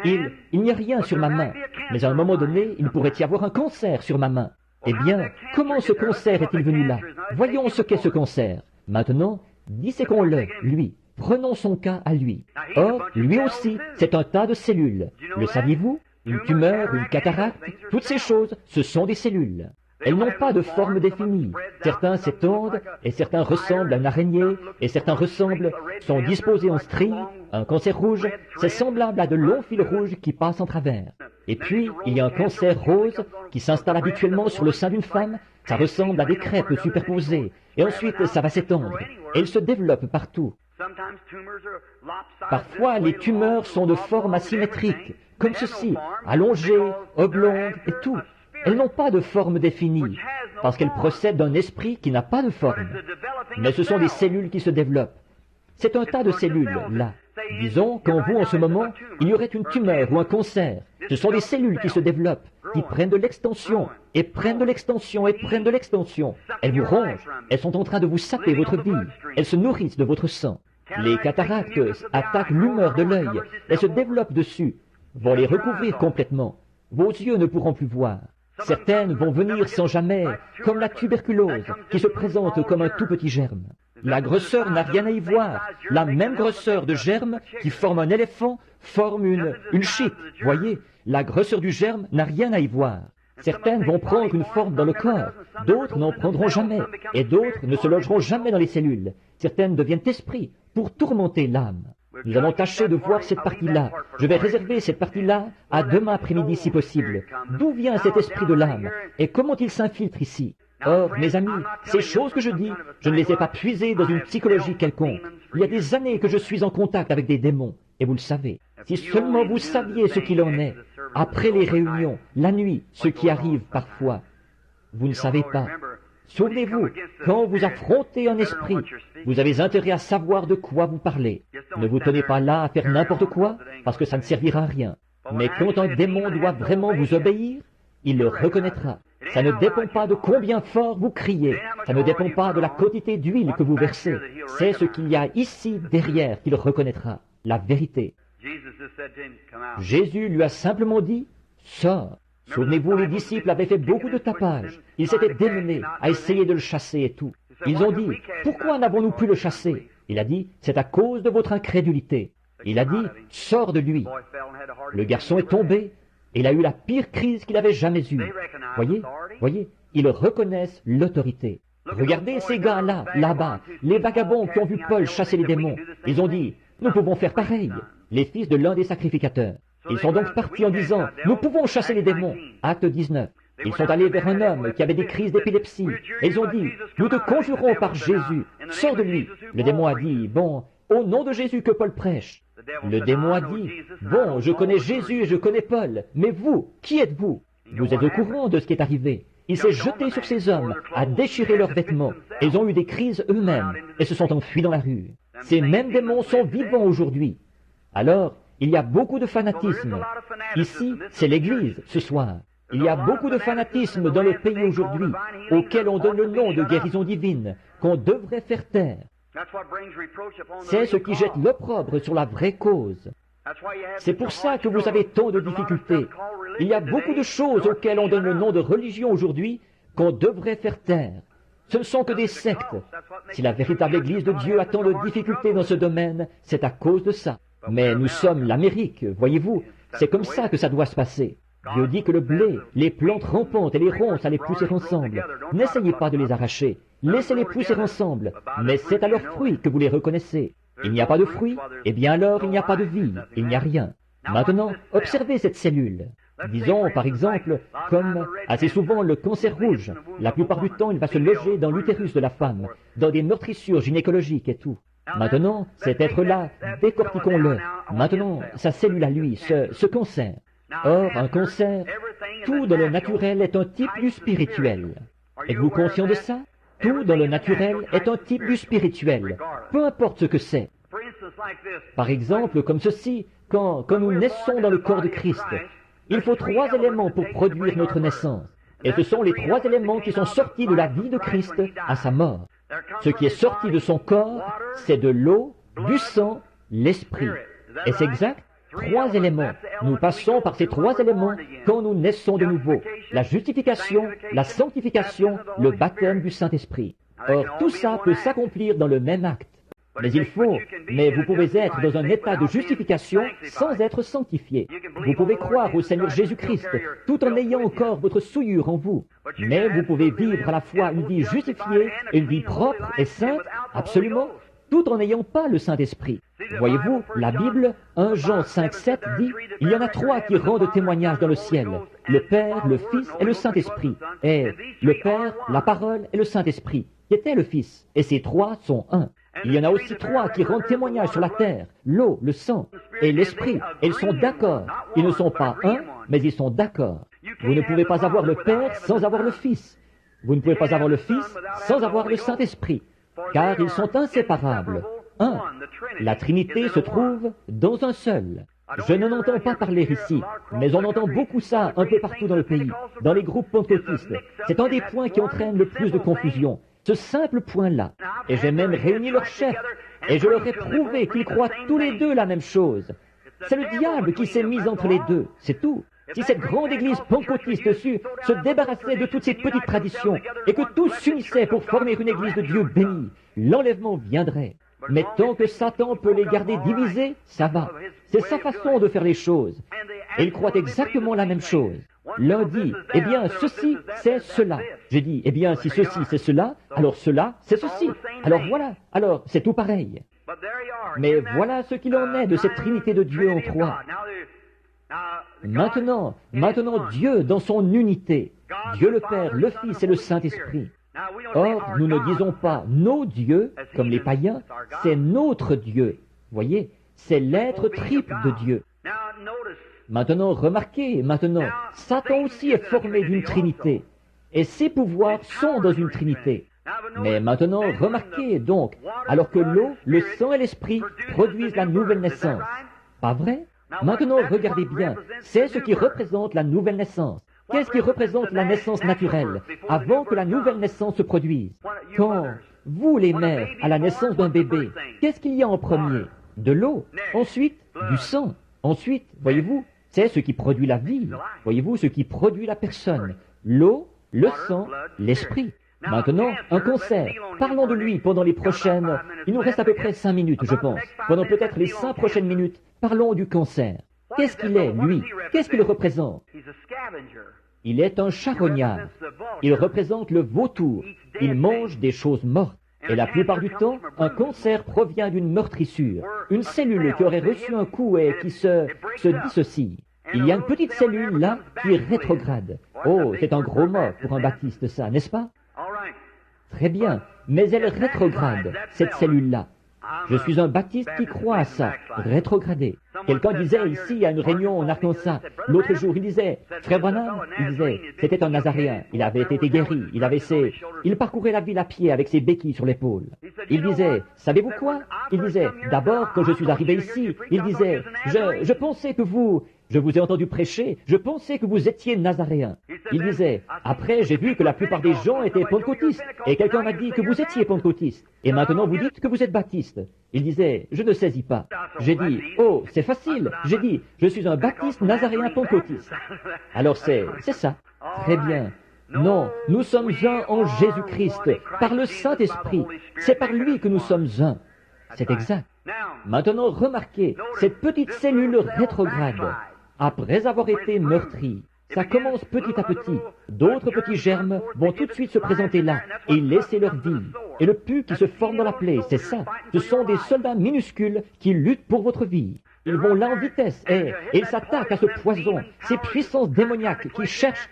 Il n'y a rien sur ma main, mais à un moment donné, il pourrait y avoir un cancer sur ma main. Eh bien, comment ce cancer est-il venu là? Voyons ce qu'est ce cancer. Maintenant, disséquons-le, lui. Prenons son cas à lui. Or, lui aussi, c'est un tas de cellules. Le saviez-vous? Une tumeur, une cataracte, toutes ces choses, ce sont des cellules. Elles n'ont pas de forme définie. Certains s'étendent, et certains ressemblent à une araignée, et certains sont disposés en stries. Un cancer rouge, c'est semblable à de longs fils rouges qui passent en travers. Et puis, il y a un cancer rose qui s'installe habituellement sur le sein d'une femme. Ça ressemble à des crêpes superposées. Et ensuite, ça va s'étendre. Et il se développe partout. Parfois, les tumeurs sont de forme asymétrique, comme ceci, allongées, oblongues et tout. Elles n'ont pas de forme définie, parce qu'elles procèdent d'un esprit qui n'a pas de forme. Mais ce sont des cellules qui se développent. C'est un tas de cellules, là. Disons qu'en vous, en ce moment, il y aurait une tumeur ou un cancer. Ce sont des cellules qui se développent, qui prennent de l'extension, et prennent de l'extension, et prennent de l'extension. Elles vous rongent, elles sont en train de vous saper votre vie, elles se nourrissent de votre sang. Les cataractes attaquent l'humeur de l'œil, elles se développent dessus, vont les recouvrir complètement. Vos yeux ne pourront plus voir. Certaines vont venir sans jamais, comme la tuberculose, qui se présente comme un tout petit germe. La grosseur n'a rien à y voir. La même grosseur de germe qui forme un éléphant forme une chique. Voyez, la grosseur du germe n'a rien à y voir. Certaines vont prendre une forme dans le corps, d'autres n'en prendront jamais, et d'autres ne se logeront jamais dans les cellules. Certaines deviennent esprits pour tourmenter l'âme. Nous allons tâcher de voir cette partie-là. Je vais réserver cette partie-là à demain après-midi si possible. D'où vient cet esprit de l'âme et comment il s'infiltre ici? Or, mes amis, ces choses que je dis, je ne les ai pas puisées dans une psychologie quelconque. Il y a des années que je suis en contact avec des démons, et vous le savez. Si seulement vous saviez ce qu'il en est, après les réunions, la nuit, ce qui arrive parfois. Vous ne savez pas. Souvenez-vous, quand vous affrontez un esprit, vous avez intérêt à savoir de quoi vous parlez. Ne vous tenez pas là à faire n'importe quoi, parce que ça ne servira à rien. Mais quand un démon doit vraiment vous obéir, il le reconnaîtra. Ça ne dépend pas de combien fort vous criez. Ça ne dépend pas de la quantité d'huile que vous versez. C'est ce qu'il y a ici derrière qu'il reconnaîtra. La vérité. Jésus lui a simplement dit, « Sors ». Souvenez-vous, les disciples avaient fait beaucoup de tapage. Ils s'étaient démenés à essayer de le chasser et tout. Ils ont dit, « Pourquoi n'avons-nous pu le chasser ?» Il a dit, « C'est à cause de votre incrédulité. » Il a dit, « Sors de lui. » Le garçon est tombé. Il a eu la pire crise qu'il avait jamais eue. Voyez, ils reconnaissent l'autorité. Regardez ces gars-là, là-bas, les vagabonds qui ont vu Paul chasser les démons. Ils ont dit, nous pouvons faire pareil. Les fils de l'un des sacrificateurs. Ils sont donc partis en disant, nous pouvons chasser les démons. Acte 19. Ils sont allés vers un homme qui avait des crises d'épilepsie. Et ils ont dit, nous te conjurons par Jésus, sors de lui. Le démon a dit, bon, au nom de Jésus que Paul prêche. Le démon a dit, bon, je connais Jésus et je connais Paul, mais vous, qui êtes-vous? Vous êtes au courant de ce qui est arrivé. Il s'est jeté sur ces hommes, a déchiré leurs vêtements. Ils ont eu des crises eux-mêmes et se sont enfuis dans la rue. Ces mêmes démons sont vivants aujourd'hui. Alors, il y a beaucoup de fanatisme. Ici, c'est l'Église, ce soir. Il y a beaucoup de fanatisme dans le pays aujourd'hui, auquel on donne le nom de guérison divine, qu'on devrait faire taire. C'est ce qui jette l'opprobre sur la vraie cause. C'est pour ça que vous avez tant de difficultés. Il y a beaucoup de choses auxquelles on donne le nom de religion aujourd'hui qu'on devrait faire taire. Ce ne sont que des sectes. Si la véritable Église de Dieu a tant de difficultés dans ce domaine, c'est à cause de ça. Mais nous sommes l'Amérique, voyez-vous. C'est comme ça que ça doit se passer. Dieu dit que le blé, les plantes rampantes et les ronces allaient pousser ensemble. N'essayez pas de les arracher. Laissez-les pousser ensemble. Mais c'est à leurs fruits que vous les reconnaissez. Il n'y a pas de fruits, eh bien alors il n'y a pas de vie, il n'y a rien. Maintenant, observez cette cellule. Disons, par exemple, comme assez souvent le cancer rouge. La plupart du temps, il va se loger dans l'utérus de la femme, dans des meurtrissures gynécologiques et tout. Maintenant, cet être-là, décortiquons-le. Maintenant, sa cellule à lui, ce cancer. Or, un cancer, tout dans le naturel est un type du spirituel. Êtes-vous conscient de ça? Tout dans le naturel est un type du spirituel, peu importe ce que c'est. Par exemple, comme ceci, quand nous naissons dans le corps de Christ, il faut 3 éléments pour produire notre naissance. Et ce sont les 3 éléments qui sont sortis de la vie de Christ à sa mort. Ce qui est sorti de son corps, c'est de l'eau, du sang, l'esprit. Est-ce exact? 3 éléments. Nous passons par ces 3 éléments quand nous naissons de nouveau. La justification, la sanctification, le baptême du Saint-Esprit. Or, tout ça peut s'accomplir dans le même acte. Mais vous pouvez être dans un état de justification sans être sanctifié. Vous pouvez croire au Seigneur Jésus-Christ tout en ayant encore votre souillure en vous. Mais vous pouvez vivre à la fois une vie justifiée, une vie propre et sainte, absolument, tout en n'ayant pas le Saint-Esprit. Voyez-vous, la Bible, 1 Jean 5,7 dit, « Il y en a 3 qui rendent témoignage dans le ciel, le Père, le Fils et le Saint-Esprit. » Et le Père, la parole et le Saint-Esprit, qui était le Fils. Et ces 3 sont un. Il y en a aussi 3 qui rendent témoignage sur la terre, l'eau, le sang et l'Esprit. Et ils sont d'accord. Ils ne sont pas un, mais ils sont d'accord. Vous ne pouvez pas avoir le Père sans avoir le Fils. Vous ne pouvez pas avoir le Fils sans avoir le Saint-Esprit. Car ils sont inséparables. Un. La Trinité se trouve dans un seul. Je n'en entends pas parler ici, mais on entend beaucoup ça un peu partout dans le pays, dans les groupes pentecôtistes. C'est un des points qui entraîne le plus de confusion, ce simple point-là. Et j'ai même réuni leurs chefs, et je leur ai prouvé qu'ils croient tous les deux la même chose. C'est le diable qui s'est mis entre les deux, c'est tout. Si cette grande église pentecôtiste se débarrassait de toutes ces petites traditions et que tous s'unissaient pour former une église de Dieu bénie, l'enlèvement viendrait. Mais tant que Satan peut les garder divisés, ça va. C'est sa façon de faire les choses. Et ils croient exactement la même chose. L'un dit, eh bien, ceci, c'est cela. J'ai dit, eh bien, si ceci, c'est cela, alors cela, c'est ceci. Alors voilà, alors c'est tout pareil. Mais voilà ce qu'il en est de cette Trinité de Dieu en 3. Maintenant, Dieu dans son unité, Dieu le Père, le Fils et le Saint-Esprit. Or, nous ne disons pas nos dieux, comme les païens, c'est notre Dieu. Voyez, c'est l'être triple de Dieu. Maintenant, remarquez, Satan aussi est formé d'une Trinité. et ses pouvoirs sont dans une trinité. Mais maintenant, remarquez donc, alors que l'eau, le sang et l'esprit produisent la nouvelle naissance. Pas vrai? Maintenant, regardez bien, c'est ce qui représente la nouvelle naissance. Qu'est-ce qui représente la naissance naturelle, avant que la nouvelle naissance se produise? Quand vous, les mères, à la naissance d'un bébé, qu'est-ce qu'il y a en premier? De l'eau, ensuite du sang, ensuite, voyez-vous, c'est ce qui produit la vie, voyez-vous, ce qui produit la personne, l'eau, le sang, l'esprit. Maintenant, un concert. Parlons de lui pendant les prochaines... Il nous reste à peu près 5 minutes, je pense. Pendant peut-être les 5 prochaines minutes, parlons du concert. Qu'est-ce qu'il est, lui? Qu'est-ce qu'il représente? Il est un charognard. Il représente le vautour. Il mange des choses mortes. Et la plupart du temps, un cancer provient d'une meurtrissure, une cellule qui aurait reçu un coup et qui se dissocie. Il y a une petite cellule là qui est rétrograde. Oh, c'est un gros mot pour un baptiste, ça, n'est-ce pas? Très bien, mais elle est rétrograde, cette cellule-là. Je suis un baptiste qui croit à ça, rétrogradé. Quelqu'un disait ici à une réunion en Arkansas, l'autre jour, il disait, Frère Branham, il disait, c'était un Nazaréen, il avait été guéri, il parcourait la ville à pied avec ses béquilles sur l'épaule. Il disait, savez-vous quoi? Il disait, d'abord, quand je suis arrivé ici, il disait, je pensais que je vous ai entendu prêcher, je pensais que vous étiez nazaréen. Il disait, après j'ai vu que la plupart des gens étaient pentecôtistes, et quelqu'un m'a dit que vous étiez pentecôtiste, et maintenant vous dites que vous êtes baptiste. Il disait, je ne saisis pas. J'ai dit, oh, c'est facile. J'ai dit, je suis un baptiste nazaréen pentecôtiste. Alors c'est ça. Très bien. Non, nous sommes un en Jésus-Christ, par le Saint-Esprit. C'est par lui que nous sommes un. C'est exact. Maintenant, remarquez, cette petite cellule rétrograde, après avoir été meurtrie, ça commence petit à petit. D'autres petits germes vont tout de suite se présenter là et laisser leur vie. Et le pus qui se forme dans la plaie, c'est ça. Ce sont des soldats minuscules qui luttent pour votre vie. Ils vont là en vitesse et ils s'attaquent à ce poison, ces puissances démoniaques qui cherchent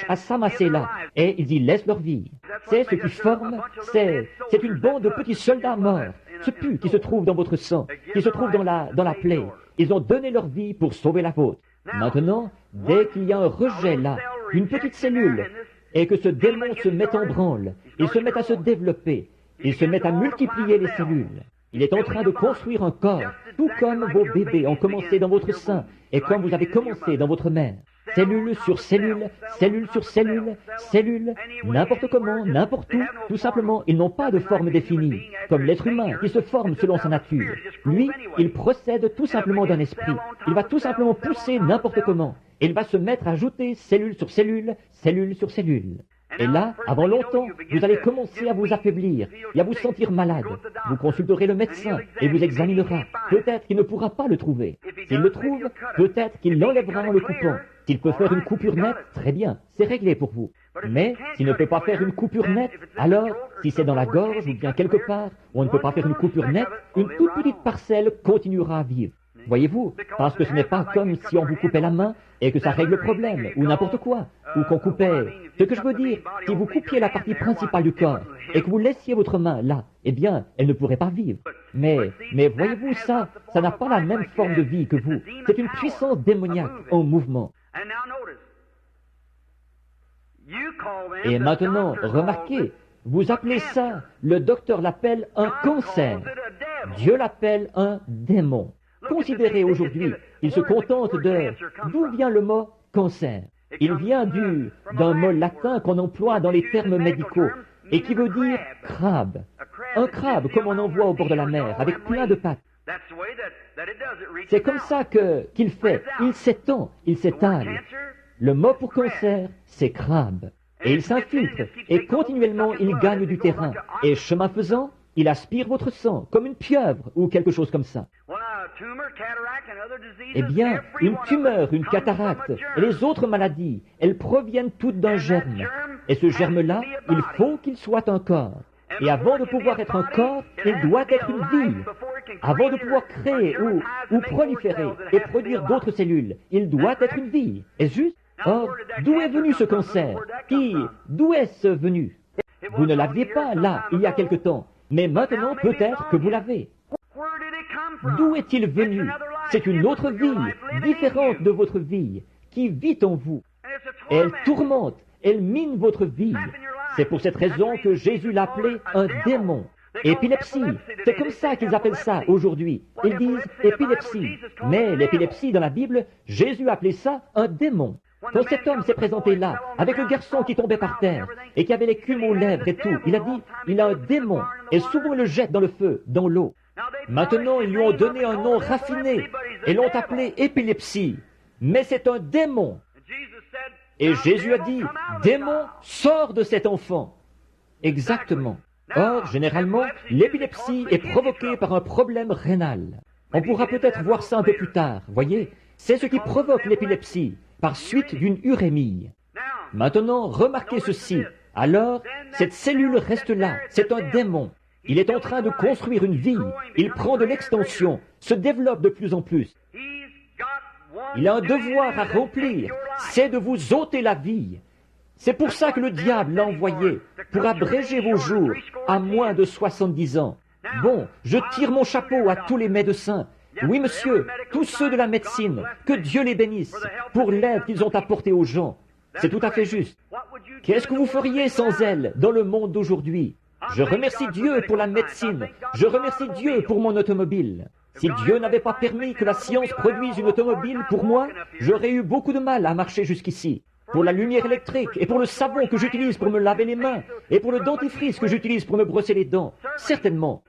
à s'amasser là, et ils y laissent leur vie. C'est ce qui forme, c'est une bande de petits soldats morts. Ce pus qui se trouve dans votre sang, qui se trouve dans la plaie. Ils ont donné leur vie pour sauver la vôtre. Maintenant, dès qu'il y a un rejet là, une petite cellule, et que ce démon se met en branle, il se met à se développer, il se met à multiplier les cellules. Il est en train de construire un corps, tout comme vos bébés ont commencé dans votre sein, et comme vous avez commencé dans votre mère. Cellule sur cellule, cellule sur cellule, cellule, n'importe comment, n'importe où, tout simplement, ils n'ont pas de forme définie, comme l'être humain qui se forme selon sa nature. Lui, il procède tout simplement d'un esprit. Il va tout simplement pousser n'importe comment. Il va se mettre à ajouter cellule sur cellule, cellule sur cellule. Et là, avant longtemps, vous allez commencer à vous affaiblir et à vous sentir malade. Vous consulterez le médecin et vous examinera. Peut-être qu'il ne pourra pas le trouver. S'il le trouve, peut-être qu'il l'enlèvera en le coupant. S'il peut faire une coupure nette, très bien, c'est réglé pour vous. Mais s'il ne peut pas faire une coupure nette, alors, si c'est dans la gorge ou bien quelque part où on ne peut pas faire une coupure nette, une toute petite parcelle continuera à vivre. Voyez-vous, parce que ce n'est pas comme si on vous coupait la main et que ça règle le problème, ou n'importe quoi, ou qu'on coupait... Ce que je veux dire, si vous coupiez la partie principale du corps et que vous laissiez votre main là, eh bien, elle ne pourrait pas vivre. Mais voyez-vous, ça n'a pas la même forme de vie que vous. C'est une puissance démoniaque en mouvement. Et maintenant, remarquez, vous appelez ça, le docteur l'appelle un cancer. Dieu l'appelle un démon. Considérez aujourd'hui, il se contente d'où vient le mot cancer. Il vient d'un mot latin qu'on emploie dans les termes médicaux et qui veut dire crabe. Un crabe comme on en voit au bord de la mer, avec plein de pattes. C'est comme ça qu'il fait. Il s'étend, il s'étale. Le mot pour cancer, c'est crabe. Et il s'infiltre, et continuellement il gagne du terrain. Et chemin faisant, il aspire votre sang, comme une pieuvre ou quelque chose comme ça. Eh bien, une tumeur, une cataracte et les autres maladies, elles proviennent toutes d'un germe. Et ce germe-là, il faut qu'il soit un corps. Et avant de pouvoir être un corps, il doit être une vie. Avant de pouvoir créer ou proliférer et produire d'autres cellules, il doit être une vie. Est-ce juste? Or, d'où est venu ce cancer? D'où est-ce venu? Vous ne l'aviez pas là, il y a quelque temps. Mais maintenant, peut-être que vous l'avez. D'où est-il venu? C'est une autre vie, différente de votre vie, qui vit en vous. Elle tourmente, Elle mine votre vie. C'est pour cette raison que Jésus l'appelait un démon. Épilepsie, c'est comme ça qu'ils appellent ça aujourd'hui. Ils disent épilepsie. Mais l'épilepsie dans la Bible, Jésus appelait ça un démon. Quand cet homme s'est présenté là, avec le garçon qui tombait par terre, et qui avait l'écume aux lèvres et tout, il a dit, il a un démon, et souvent il le jette dans le feu, dans l'eau. Maintenant, ils lui ont donné un nom raffiné, et l'ont appelé épilepsie. Mais c'est un démon. Et Jésus a dit, démon, sors de cet enfant. Exactement. Or, généralement, l'épilepsie est provoquée par un problème rénal. On pourra peut-être voir ça un peu plus tard, voyez. C'est ce qui provoque l'épilepsie, par suite d'une urémie. Maintenant, remarquez ceci. Alors, cette cellule reste là, c'est un démon. Il est en train de construire une vie, il prend de l'extension, se développe de plus en plus. Il a un devoir à remplir, c'est de vous ôter la vie. C'est pour ça que le diable l'a envoyé, pour abréger vos jours à moins de 70 ans. Bon, je tire mon chapeau à tous les médecins. Oui, monsieur, tous ceux de la médecine, que Dieu les bénisse, pour l'aide qu'ils ont apportée aux gens. C'est tout à fait juste. Qu'est-ce que vous feriez sans elle dans le monde d'aujourd'hui? Je remercie Dieu pour la médecine. Je remercie Dieu pour mon automobile. Si Dieu n'avait pas permis que la science produise une automobile pour moi, j'aurais eu beaucoup de mal à marcher jusqu'ici. Pour la lumière électrique, et pour le savon que j'utilise pour me laver les mains, et pour le dentifrice que j'utilise pour me brosser les dents, certainement.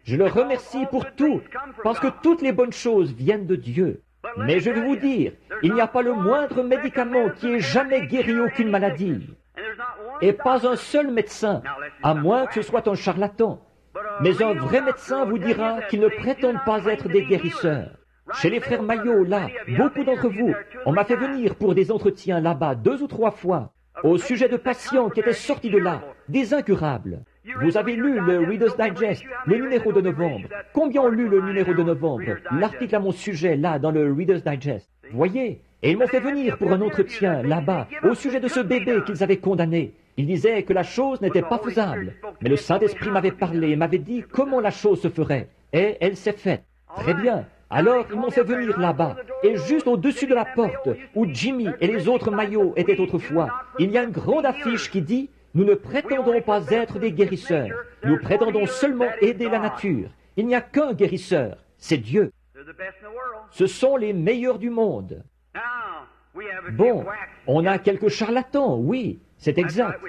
Je le remercie pour tout, parce que toutes les bonnes choses viennent de Dieu. Mais je vais vous dire, il n'y a pas le moindre médicament qui ait jamais guéri aucune maladie. Et pas un seul médecin, à moins que ce soit un charlatan. Mais un vrai médecin vous dira qu'ils ne prétendent pas être des guérisseurs. Chez les frères Maillot, là, beaucoup d'entre vous, on m'a fait venir pour des entretiens là-bas 2 ou 3 fois, au sujet de patients qui étaient sortis de là, des incurables. Vous avez lu le Reader's Digest, le numéro de novembre. Combien ont lu le numéro de novembre? L'article à mon sujet, là, dans le Reader's Digest. Voyez? Et ils m'ont fait venir pour un entretien, là-bas, au sujet de ce bébé qu'ils avaient condamné. Ils disaient que la chose n'était pas faisable. Mais le Saint-Esprit m'avait parlé et m'avait dit comment la chose se ferait. Et elle s'est faite. Très bien. Alors, ils m'ont fait venir là-bas. Et juste au-dessus de la porte, où Jimmy et les autres Maillots étaient autrefois, il y a une grande affiche qui dit « Nous ne prétendons pas être des guérisseurs. Nous prétendons seulement aider la nature. Il n'y a qu'un guérisseur, c'est Dieu. Ce sont les meilleurs du monde. » Bon, on a quelques charlatans, oui, c'est exact.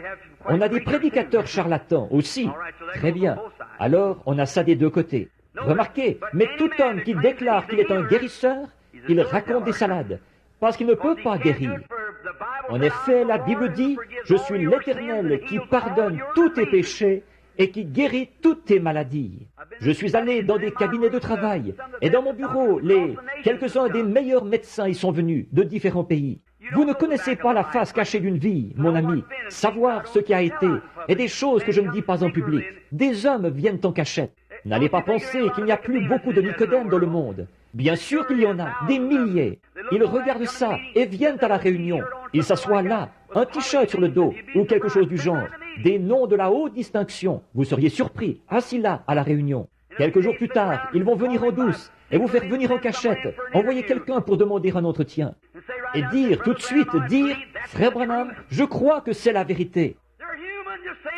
On a des prédicateurs charlatans aussi. Très bien. Alors, on a ça des deux côtés. Remarquez, mais tout homme qui déclare qu'il est un guérisseur, il raconte des salades, parce qu'il ne peut pas guérir. En effet, la Bible dit, « Je suis l'Éternel qui pardonne tous tes péchés et qui guérit toutes tes maladies. » Je suis allé dans des cabinets de travail, et dans mon bureau, quelques-uns des meilleurs médecins y sont venus, de différents pays. Vous ne connaissez pas la face cachée d'une vie, mon ami, savoir ce qui a été, et des choses que je ne dis pas en public. Des hommes viennent en cachette. N'allez pas penser qu'il n'y a plus beaucoup de Nicodème dans le monde. Bien sûr qu'il y en a, des milliers. Ils regardent ça et viennent à la réunion. Ils s'assoient là, un t-shirt sur le dos, ou quelque chose du genre. Des noms de la haute distinction. Vous seriez surpris, assis là, à la réunion. Quelques jours plus tard, ils vont venir en douce et vous faire venir en cachette, envoyer quelqu'un pour demander un entretien. Et dire, tout de suite, dire, « Frère Branham, je crois que c'est la vérité. »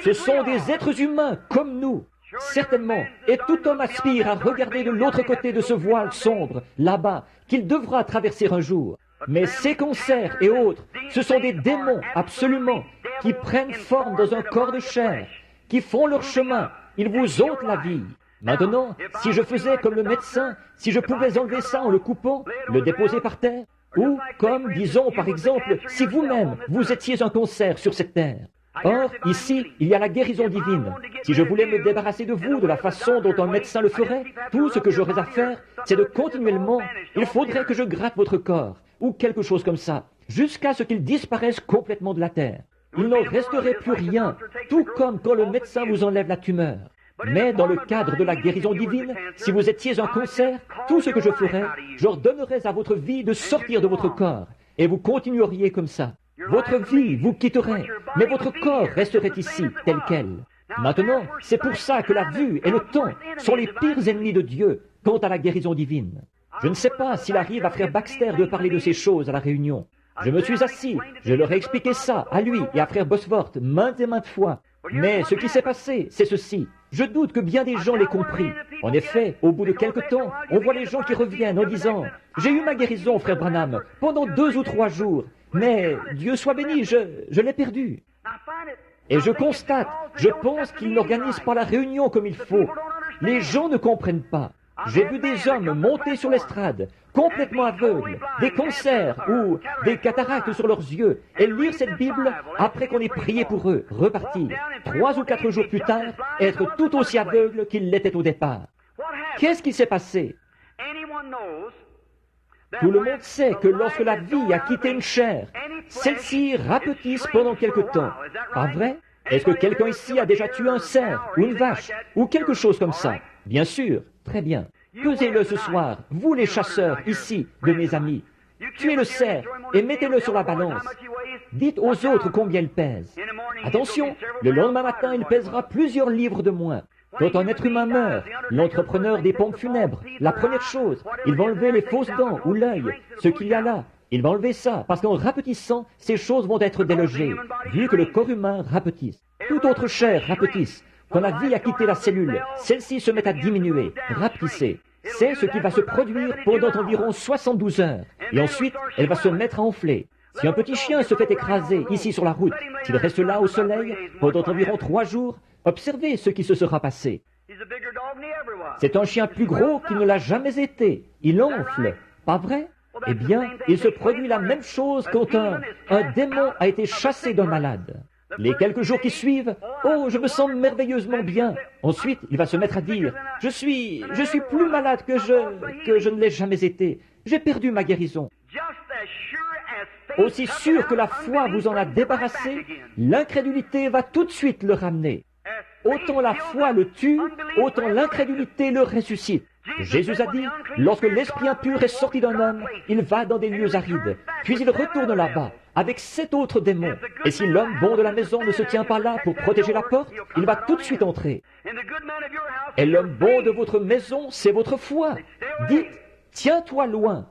Ce sont des êtres humains comme nous. Certainement, et tout homme aspire à regarder de l'autre côté de ce voile sombre, là-bas, qu'il devra traverser un jour. Mais ces concerts et autres, ce sont des démons, absolument, qui prennent forme dans un corps de chair, qui font leur chemin, ils vous ôtent la vie. Maintenant, si je faisais comme le médecin, si je pouvais enlever ça en le coupant, le déposer par terre, ou comme, disons par exemple, si vous-même, vous étiez un cancer sur cette terre. Or, ici, il y a la guérison divine. Si je voulais me débarrasser de vous de la façon dont un médecin le ferait, tout ce que j'aurais à faire, c'est de continuellement, il faudrait que je gratte votre corps, ou quelque chose comme ça, jusqu'à ce qu'il disparaisse complètement de la terre. Il n'en resterait plus rien, tout comme quand le médecin vous enlève la tumeur. Mais dans le cadre de la guérison divine, si vous étiez un cancer, tout ce que je ferais, j'ordonnerais à votre vie de sortir de votre corps, et vous continueriez comme ça. Votre vie vous quitterait, mais votre corps resterait ici, tel quel. Maintenant, c'est pour ça que la vue et le temps sont les pires ennemis de Dieu quant à la guérison divine. Je ne sais pas s'il arrive à frère Baxter de parler de ces choses à la réunion. Je me suis assis, je leur ai expliqué ça à lui et à frère Bosworth maintes et maintes fois. Mais ce qui s'est passé, c'est ceci. Je doute que bien des gens l'aient compris. En effet, au bout de quelque temps, on voit les gens qui reviennent en disant « J'ai eu ma guérison, frère Branham, pendant 2 ou 3 jours, mais Dieu soit béni, je l'ai perdu. » Et je constate, je pense qu'ils n'organisent pas la réunion comme il faut. Les gens ne comprennent pas. J'ai vu des hommes monter sur l'estrade, complètement aveugles, des cancers ou des cataractes sur leurs yeux, et lire cette Bible après qu'on ait prié pour eux, repartir. 3 ou 4 jours plus tard, être tout aussi aveugles qu'ils l'étaient au départ. Qu'est-ce qui s'est passé? Tout le monde sait que lorsque la vie a quitté une chair, celle-ci rapetisse pendant quelque temps. Pas vrai? Est-ce que quelqu'un ici a déjà tué un cerf ou une vache ou quelque chose comme ça? Bien sûr, très bien. Pesez-le ce soir, vous les chasseurs ici de mes amis. Tuez le cerf et mettez-le sur la balance. Dites aux autres combien il pèse. Attention, le lendemain matin, il pèsera plusieurs livres de moins. Quand un être humain meurt, l'entrepreneur des pompes funèbres, la première chose, il va enlever les fausses dents ou l'œil, ce qu'il y a là. Il va enlever ça, parce qu'en rapetissant, ces choses vont être délogées, vu que le corps humain rapetisse. Toute autre chair rapetisse. Quand la vie a quitté la cellule, celle-ci se met à diminuer, rapetisser. C'est ce qui va se produire pendant environ 72 heures. Et ensuite, elle va se mettre à enfler. Si un petit chien se fait écraser ici sur la route, s'il reste là au soleil pendant environ 3 jours, observez ce qui se sera passé. C'est un chien plus gros qu'il ne l'a jamais été. Il enfle. Pas vrai? Eh bien, il se produit la même chose quand un démon a été chassé d'un malade. Les quelques jours qui suivent, « Oh, je me sens merveilleusement bien !» Ensuite, il va se mettre à dire, « Je suis plus malade que je ne l'ai jamais été. J'ai perdu ma guérison. » Aussi sûr que la foi vous en a débarrassé, l'incrédulité va tout de suite le ramener. Autant la foi le tue, autant l'incrédulité le ressuscite. Jésus a dit, lorsque l'esprit impur est sorti d'un homme, il va dans des lieux arides, puis il retourne là-bas, avec 7 autres démons. Et si l'homme bon de la maison ne se tient pas là pour protéger la porte, il va tout de suite entrer. Et l'homme bon de votre maison, c'est votre foi. Dites, tiens-toi loin.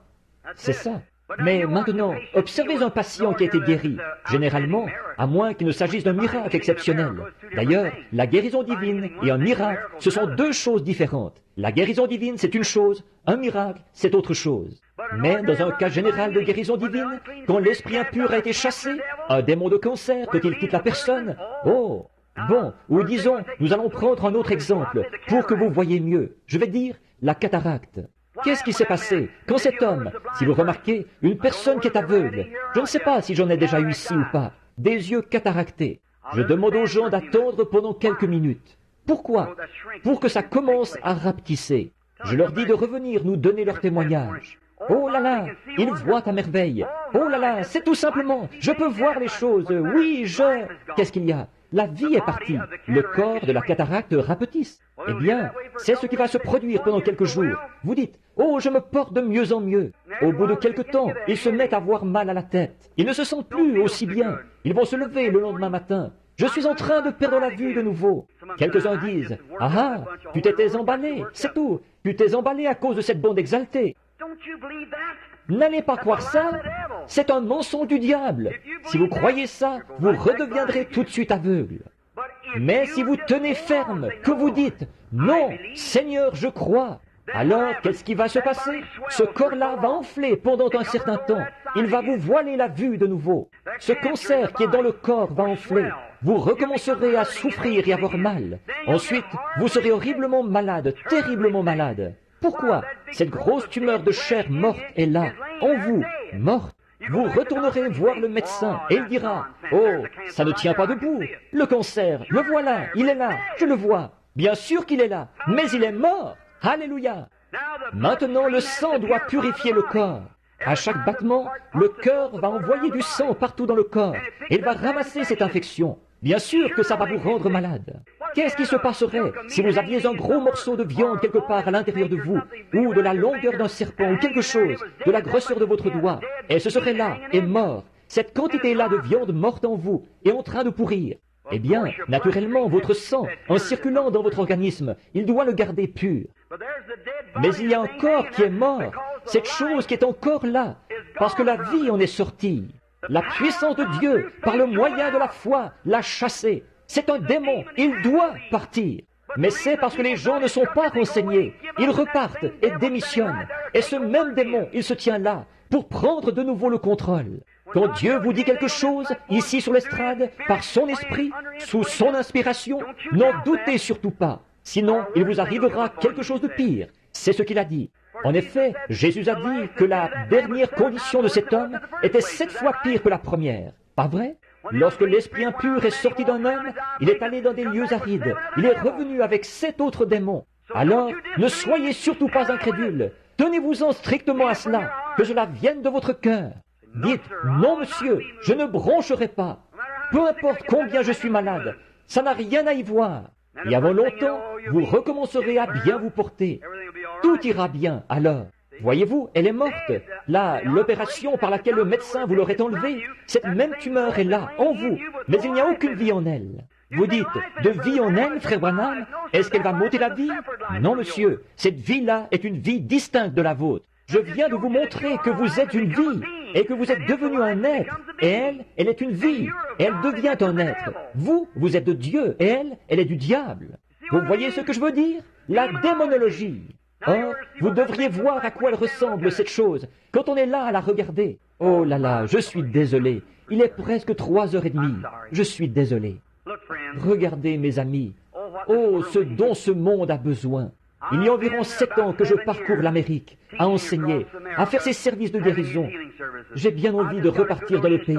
C'est ça. Mais maintenant, observez un patient qui a été guéri. Généralement, à moins qu'il ne s'agisse d'un miracle exceptionnel. D'ailleurs, la guérison divine et un miracle, ce sont 2 choses différentes. La guérison divine, c'est une chose, un miracle, c'est autre chose. Mais dans un cas général de guérison divine, quand l'esprit impur a été chassé, un démon de cancer, quand il quitte la personne, oh, bon, ou disons, nous allons prendre un autre exemple, pour que vous voyez mieux. Je vais dire la cataracte. Qu'est-ce qui s'est passé quand cet homme, si vous remarquez, une personne qui est aveugle, je ne sais pas si j'en ai déjà eu ici ou pas, des yeux cataractés, je demande aux gens d'attendre pendant quelques minutes. Pourquoi? Pour que ça commence à rapetisser. Je leur dis de revenir nous donner leur témoignage. Oh là là, ils voient à merveille. Oh là là, c'est tout simplement, je peux voir les choses. Oui, Qu'est-ce qu'il y a? La vie est partie. Le corps de la cataracte rapetisse. Eh bien, c'est ce qui va se produire pendant quelques jours. Vous dites, oh, je me porte de mieux en mieux. Au bout de quelque temps, ils se mettent à avoir mal à la tête. Ils ne se sentent plus aussi bien. Ils vont se lever le lendemain matin. Je suis en train de perdre la vue de nouveau. Quelques-uns disent, ah ah, tu t'étais emballé, c'est tout. Tu t'es emballé à cause de cette bande exaltée. N'allez pas croire ça, c'est un mensonge du diable. Si vous croyez ça, vous redeviendrez tout de suite aveugle. Mais si vous tenez ferme, que vous dites, non, Seigneur, je crois, alors qu'est-ce qui va se passer? Ce corps-là va enfler pendant un certain temps. Il va vous voiler la vue de nouveau. Ce cancer qui est dans le corps va enfler. Vous recommencerez à souffrir et avoir mal. Ensuite, vous serez horriblement malade, terriblement malade. Pourquoi? Cette grosse tumeur de chair morte est là, en vous, morte. Vous retournerez voir le médecin et il dira, « Oh, ça ne tient pas debout. Le cancer, le voilà, il est là, je le vois. Bien sûr qu'il est là, mais il est mort. Alléluia. Maintenant, le sang doit purifier le corps. À chaque battement, le cœur va envoyer du sang partout dans le corps et il va ramasser cette infection. Bien sûr que ça va vous rendre malade. Qu'est-ce qui se passerait si vous aviez un gros morceau de viande quelque part à l'intérieur de vous, ou de la longueur d'un serpent, ou quelque chose, de la grosseur de votre doigt, et ce serait là, et mort. Cette quantité-là de viande morte en vous est en train de pourrir. Eh bien, naturellement, votre sang, en circulant dans votre organisme, il doit le garder pur. Mais il y a un corps qui est mort. Cette chose qui est encore là parce que la vie en est sortie. La puissance de Dieu, par le moyen de la foi, l'a chassé. C'est un démon, il doit partir. Mais c'est parce que les gens ne sont pas renseignés. Ils repartent et démissionnent. Et ce même démon, il se tient là pour prendre de nouveau le contrôle. Quand Dieu vous dit quelque chose, ici sur l'estrade, par son esprit, sous son inspiration, n'en doutez surtout pas. Sinon, il vous arrivera quelque chose de pire. C'est ce qu'il a dit. En effet, Jésus a dit que la dernière condition de cet homme était 7 fois pire que la première. Pas vrai? Lorsque l'esprit impur est sorti d'un homme, il est allé dans des lieux arides. Il est revenu avec 7 autres démons. Alors, ne soyez surtout pas incrédules. Tenez-vous-en strictement à cela, que cela vienne de votre cœur. Dites, non monsieur, je ne broncherai pas. Peu importe combien je suis malade, ça n'a rien à y voir. Et avant longtemps, vous recommencerez à bien vous porter. Tout ira bien alors. Voyez-vous, elle est morte. Là, l'opération par laquelle le médecin vous l'aurait enlevée, cette même tumeur est là, en vous, mais il n'y a aucune vie en elle. Vous dites, de vie en elle, frère Branham, est-ce qu'elle va m'ôter la vie? Non, monsieur, cette vie-là est une vie distincte de la vôtre. Je viens de vous montrer que vous êtes une vie, et que vous êtes devenu un être, et elle est une vie, et elle devient un être. Vous, vous êtes de Dieu, et elle est du diable. Vous voyez ce que je veux dire? La démonologie. Or, vous devriez voir à quoi elle ressemble, cette chose, quand on est là à la regarder. Oh là là, je suis désolé. Il est presque 3h30. Je suis désolé. Regardez, mes amis. Oh, ce dont ce monde a besoin. Il y a environ 7 ans que je parcours l'Amérique, à enseigner, à faire ces services de guérison. J'ai bien envie de repartir dans le pays,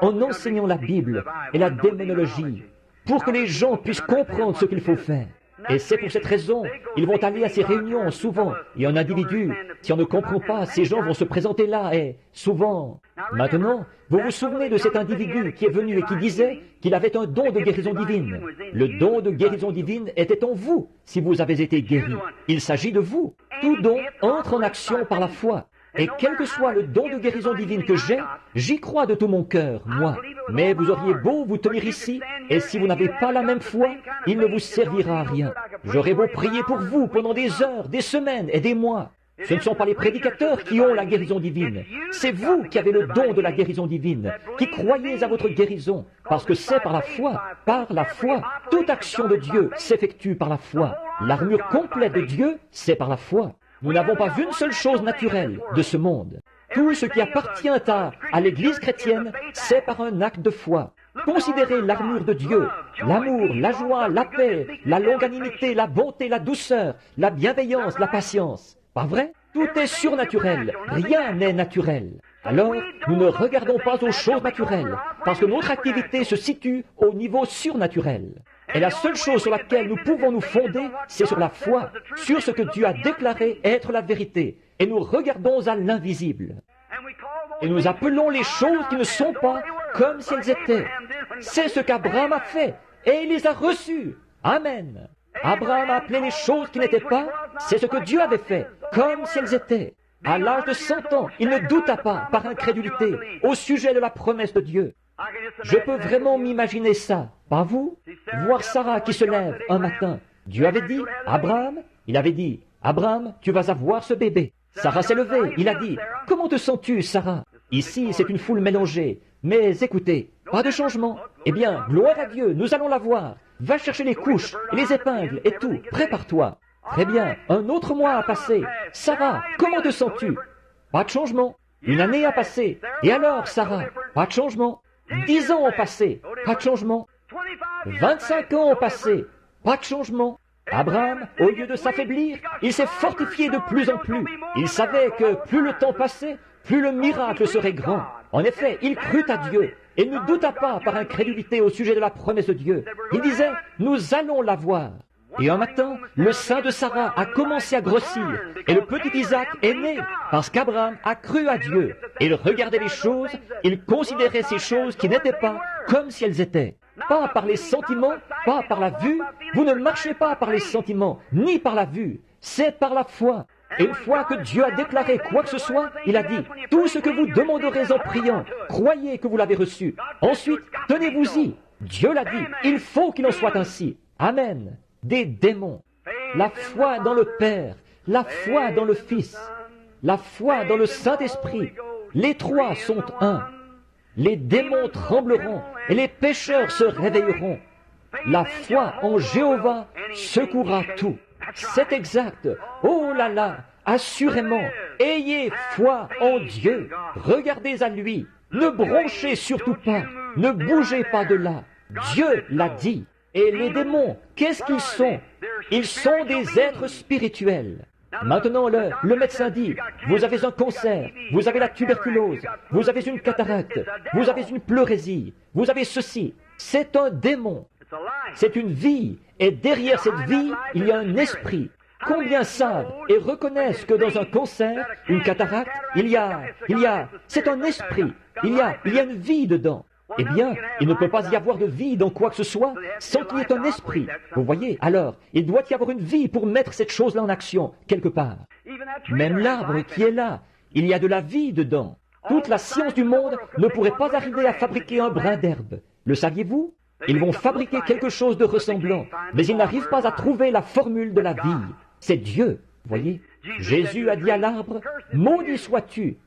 en enseignant la Bible et la démonologie, pour que les gens puissent comprendre ce qu'il faut faire. Et c'est pour cette raison, ils vont aller à ces réunions souvent, et un individu, si on ne comprend pas, ces gens vont se présenter là, et souvent... Maintenant, vous vous souvenez de cet individu qui est venu et qui disait qu'il avait un don de guérison divine. Le don de guérison divine était en vous, si vous avez été guéri. Il s'agit de vous. Tout don entre en action par la foi. Et quel que soit le don de guérison divine que j'ai, j'y crois de tout mon cœur, moi. Mais vous auriez beau vous tenir ici, et si vous n'avez pas la même foi, il ne vous servira à rien. J'aurais beau prier pour vous pendant des heures, des semaines et des mois. Ce ne sont pas les prédicateurs qui ont la guérison divine. C'est vous qui avez le don de la guérison divine, qui croyez à votre guérison, parce que c'est par la foi. Par la foi. Toute action de Dieu s'effectue par la foi. L'armure complète de Dieu, c'est par la foi. Nous n'avons pas une seule chose naturelle de ce monde. Tout ce qui appartient à l'Église chrétienne, c'est par un acte de foi. Considérez l'armure de Dieu, l'amour, la joie, la paix, la longanimité, la bonté, la douceur, la bienveillance, la patience. Pas vrai? Tout est surnaturel, rien n'est naturel. Alors, nous ne regardons pas aux choses naturelles, parce que notre activité se situe au niveau surnaturel. Et la seule chose sur laquelle nous pouvons nous fonder, c'est sur la foi, sur ce que Dieu a déclaré être la vérité. Et nous regardons à l'invisible. Et nous appelons les choses qui ne sont pas comme si elles étaient. C'est ce qu'Abraham a fait, et il les a reçues. Amen. Abraham a appelé les choses qui n'étaient pas, c'est ce que Dieu avait fait, comme si elles étaient. À l'âge de 100 ans, il ne douta pas, par incrédulité, au sujet de la promesse de Dieu. Je peux vraiment m'imaginer ça, pas vous? Voir Sarah qui se lève un matin. Dieu avait dit, Abraham, il avait dit, Abraham, tu vas avoir ce bébé. Sarah s'est levée, il a dit, comment te sens-tu, Sarah? Ici, c'est une foule mélangée. Mais écoutez, pas de changement. Eh bien, gloire à Dieu, nous allons la voir. Va chercher les couches, et les épingles et tout, prépare-toi. Très bien, un autre mois a passé. Sarah, comment te sens-tu? Pas de changement. Une année a passé. Et alors, Sarah? Pas de changement. 10 ans ont passé. Pas de changement. 25 ans ont passé. Pas de changement. Abraham, au lieu de s'affaiblir, il s'est fortifié de plus en plus. Il savait que plus le temps passait, plus le miracle serait grand. En effet, il crut à Dieu et ne douta pas par incrédulité au sujet de la promesse de Dieu. Il disait, nous allons la voir. Et un matin, le sein de Sarah a commencé à grossir et le petit Isaac est né parce qu'Abraham a cru à Dieu. Et il regardait les choses, il considérait ces choses qui n'étaient pas comme si elles étaient. Pas par les sentiments, pas par la vue. Vous ne marchez pas par les sentiments, ni par la vue. C'est par la foi. Et une fois que Dieu a déclaré quoi que ce soit, il a dit, tout ce que vous demanderez en priant, croyez que vous l'avez reçu. Ensuite, tenez-vous-y. Dieu l'a dit, il faut qu'il en soit ainsi. Amen. Des démons. La foi dans le Père, la foi dans le Fils, la foi dans le Saint-Esprit. Les trois sont un. Les démons trembleront et les pécheurs se réveilleront. La foi en Jéhovah secouera tout. C'est exact. Oh là là, assurément, ayez foi en Dieu. Regardez à lui. Ne bronchez surtout pas. Ne bougez pas de là. Dieu l'a dit. Et les démons, qu'est-ce qu'ils sont? Ils sont des êtres spirituels. Maintenant, le médecin dit, vous avez un cancer, vous avez la tuberculose, vous avez une cataracte, vous avez une pleurésie, vous avez ceci. C'est un démon. C'est une vie. Et derrière cette vie, il y a un esprit. Combien savent et reconnaissent que dans un cancer, une cataracte, c'est un esprit. Il y a une vie dedans. Eh bien, il ne peut pas y avoir de vie dans quoi que ce soit sans qu'il y ait un esprit. Vous voyez? Alors, il doit y avoir une vie pour mettre cette chose-là en action, quelque part. Même l'arbre qui est là, il y a de la vie dedans. Toute la science du monde ne pourrait pas arriver à fabriquer un brin d'herbe. Le saviez-vous? Ils vont fabriquer quelque chose de ressemblant, mais ils n'arrivent pas à trouver la formule de la vie. C'est Dieu, voyez? Jésus a dit à l'arbre, « Maudit sois-tu,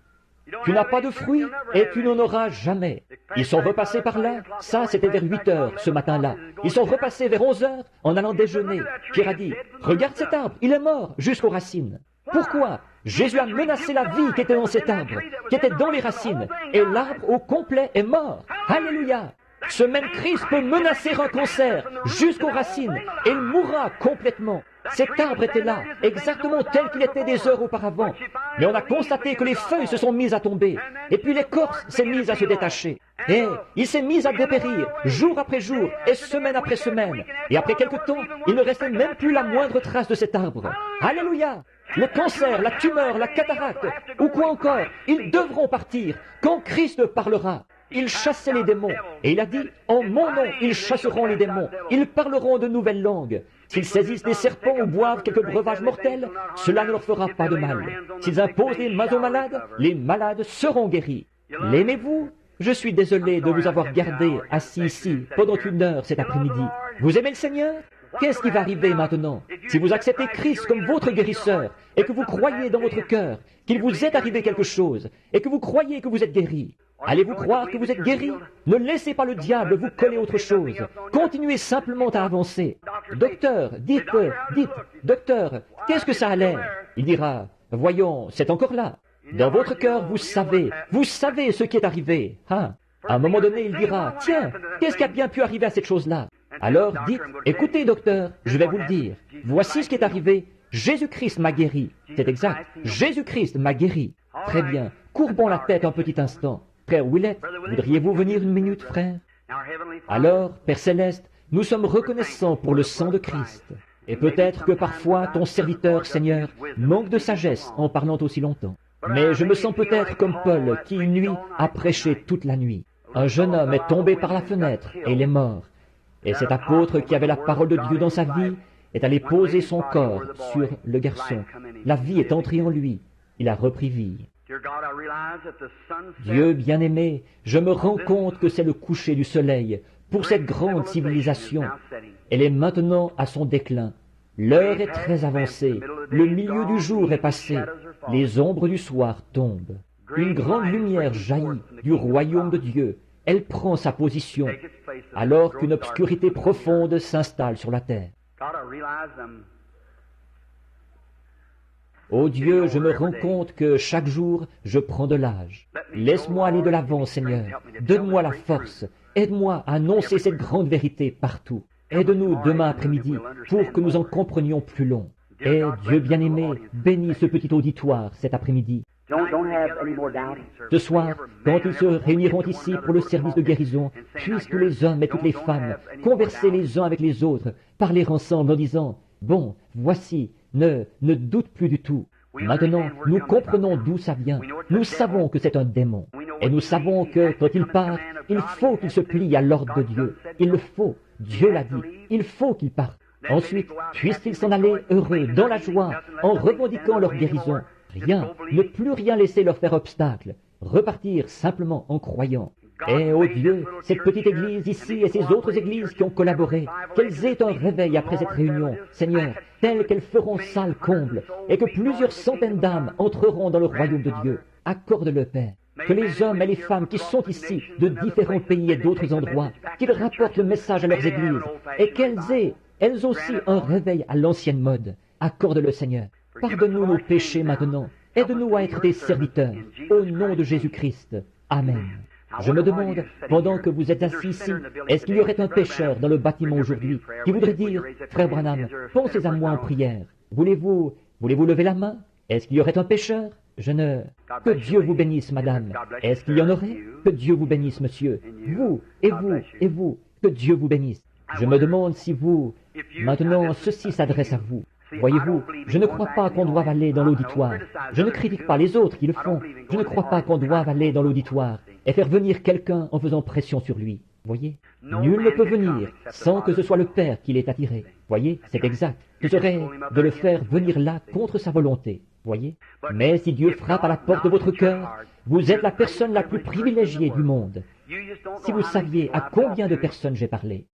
tu n'as pas de fruits et tu n'en auras jamais. » Ils sont repassés par là, ça c'était vers 8 heures ce matin-là. Ils sont repassés vers 11 heures en allant déjeuner. Pierre a dit, « Regarde cet arbre, il est mort jusqu'aux racines. » Pourquoi? Jésus a menacé la vie qui était dans cet arbre, qui était dans les racines, et l'arbre au complet est mort. Alléluia! Ce même Christ peut menacer un cancer jusqu'aux racines et il mourra complètement. Cet arbre était là, exactement tel qu'il était des heures auparavant. Mais on a constaté que les feuilles se sont mises à tomber, et puis l'écorce s'est mise à se détacher. Et il s'est mis à dépérir, jour après jour, et semaine après semaine. Et après quelque temps, il ne restait même plus la moindre trace de cet arbre. Alléluia! Le cancer, la tumeur, la cataracte, ou quoi encore, ils devront partir quand Christ parlera. Il chassait les démons, et il a dit, en mon nom, ils chasseront les démons, ils parleront de nouvelles langues. S'ils saisissent des serpents ou boivent quelques breuvages mortels, cela ne leur fera pas de mal. S'ils imposent les mains aux malades, les malades seront guéris. L'aimez-vous? Je suis désolé de vous avoir gardé assis ici pendant 1 heure cet après-midi. Vous aimez le Seigneur? Qu'est-ce qui va arriver maintenant? Si vous acceptez Christ comme votre guérisseur, et que vous croyez dans votre cœur qu'il vous est arrivé quelque chose, et que vous croyez que vous êtes guéri, allez-vous croire que vous êtes guéri? Ne laissez pas le diable vous coller autre chose. Continuez simplement à avancer. Docteur, dites, docteur, qu'est-ce que ça a l'air? Il dira, voyons, c'est encore là. Dans votre cœur, vous savez ce qui est arrivé. Ah, à un moment donné, il dira, tiens, qu'est-ce qui a bien pu arriver à cette chose-là? Alors dites, écoutez docteur, je vais vous le dire. Voici ce qui est arrivé. Jésus-Christ m'a guéri. C'est exact. Jésus-Christ m'a guéri. Très bien. Courbons la tête un petit instant. Frère Willett, voudriez-vous venir 1 minute, frère? Alors, Père Céleste, nous sommes reconnaissants pour le sang de Christ. Et peut-être que parfois ton serviteur, Seigneur, manque de sagesse en parlant aussi longtemps. Mais je me sens peut-être comme Paul qui, une nuit, a prêché toute la nuit. Un jeune homme est tombé par la fenêtre et il est mort. Et cet apôtre qui avait la parole de Dieu dans sa vie est allé poser son corps sur le garçon. La vie est entrée en lui. Il a repris vie. Dieu bien-aimé, je me rends compte que c'est le coucher du soleil pour cette grande civilisation. Elle est maintenant à son déclin. L'heure est très avancée. Le milieu du jour est passé. Les ombres du soir tombent. Une grande lumière jaillit du royaume de Dieu. Elle prend sa position, alors qu'une obscurité profonde s'installe sur la terre. Ô Dieu, je me rends compte que chaque jour, je prends de l'âge. Laisse-moi aller de l'avant, Seigneur. Donne-moi la force. Aide-moi à annoncer cette grande vérité partout. Aide-nous demain après-midi pour que nous en comprenions plus long. Et Dieu bien-aimé, bénis ce petit auditoire cet après-midi. Ce soir, quand ils se réuniront ici pour le service de guérison, puissent tous les hommes et toutes les femmes converser les uns avec les autres, parler ensemble en disant, « Bon, voici, ne doute plus du tout. Maintenant, nous comprenons d'où ça vient. Nous savons que c'est un démon. Et nous savons que, quand il part, il faut qu'il se plie à l'ordre de Dieu. Il le faut. Dieu l'a dit. Il faut qu'il parte. Ensuite, puissent-ils s'en aller heureux, dans la joie, en revendiquant leur guérison. Rien, ne plus rien laisser leur faire obstacle. Repartir simplement en croyant. Et ô Dieu, cette petite église ici et ces autres églises qui ont collaboré, qu'elles aient un réveil après cette réunion, Seigneur, tel qu'elles feront salle comble, et que plusieurs centaines d'âmes entreront dans le royaume de Dieu. Accorde-le, Père. Que les hommes et les femmes qui sont ici, de différents pays et d'autres endroits, qu'ils rapportent le message à leurs églises, et qu'elles aient, elles aussi, un réveil à l'ancienne mode. Accorde-le, Seigneur. Pardonne-nous nos péchés maintenant. Aide-nous à être des serviteurs. Au nom de Jésus-Christ. Amen. Je me demande, pendant que vous êtes assis ici, est-ce qu'il y aurait un pécheur dans le bâtiment aujourd'hui qui voudrait dire, Frère Branham, pensez à moi en prière. Voulez-vous lever la main? Est-ce qu'il y aurait un pécheur? Je ne... Que Dieu vous bénisse, madame. Est-ce qu'il y en aurait? Que Dieu vous bénisse, monsieur. Vous, et vous, et vous. Que Dieu vous bénisse. Je me demande si vous... Maintenant, ceci s'adresse à vous. Voyez-vous, je ne crois pas qu'on doive aller dans l'auditoire. Je ne critique pas les autres qui le font. Je ne crois pas qu'on doive aller dans l'auditoire et faire venir quelqu'un en faisant pression sur lui. Voyez, nul ne peut venir sans que ce soit le Père qui l'ait attiré. Voyez, c'est exact. Ce serait de le faire venir là contre sa volonté. Voyez. Mais si Dieu frappe à la porte de votre cœur, vous êtes la personne la plus privilégiée du monde. Si vous saviez à combien de personnes j'ai parlé,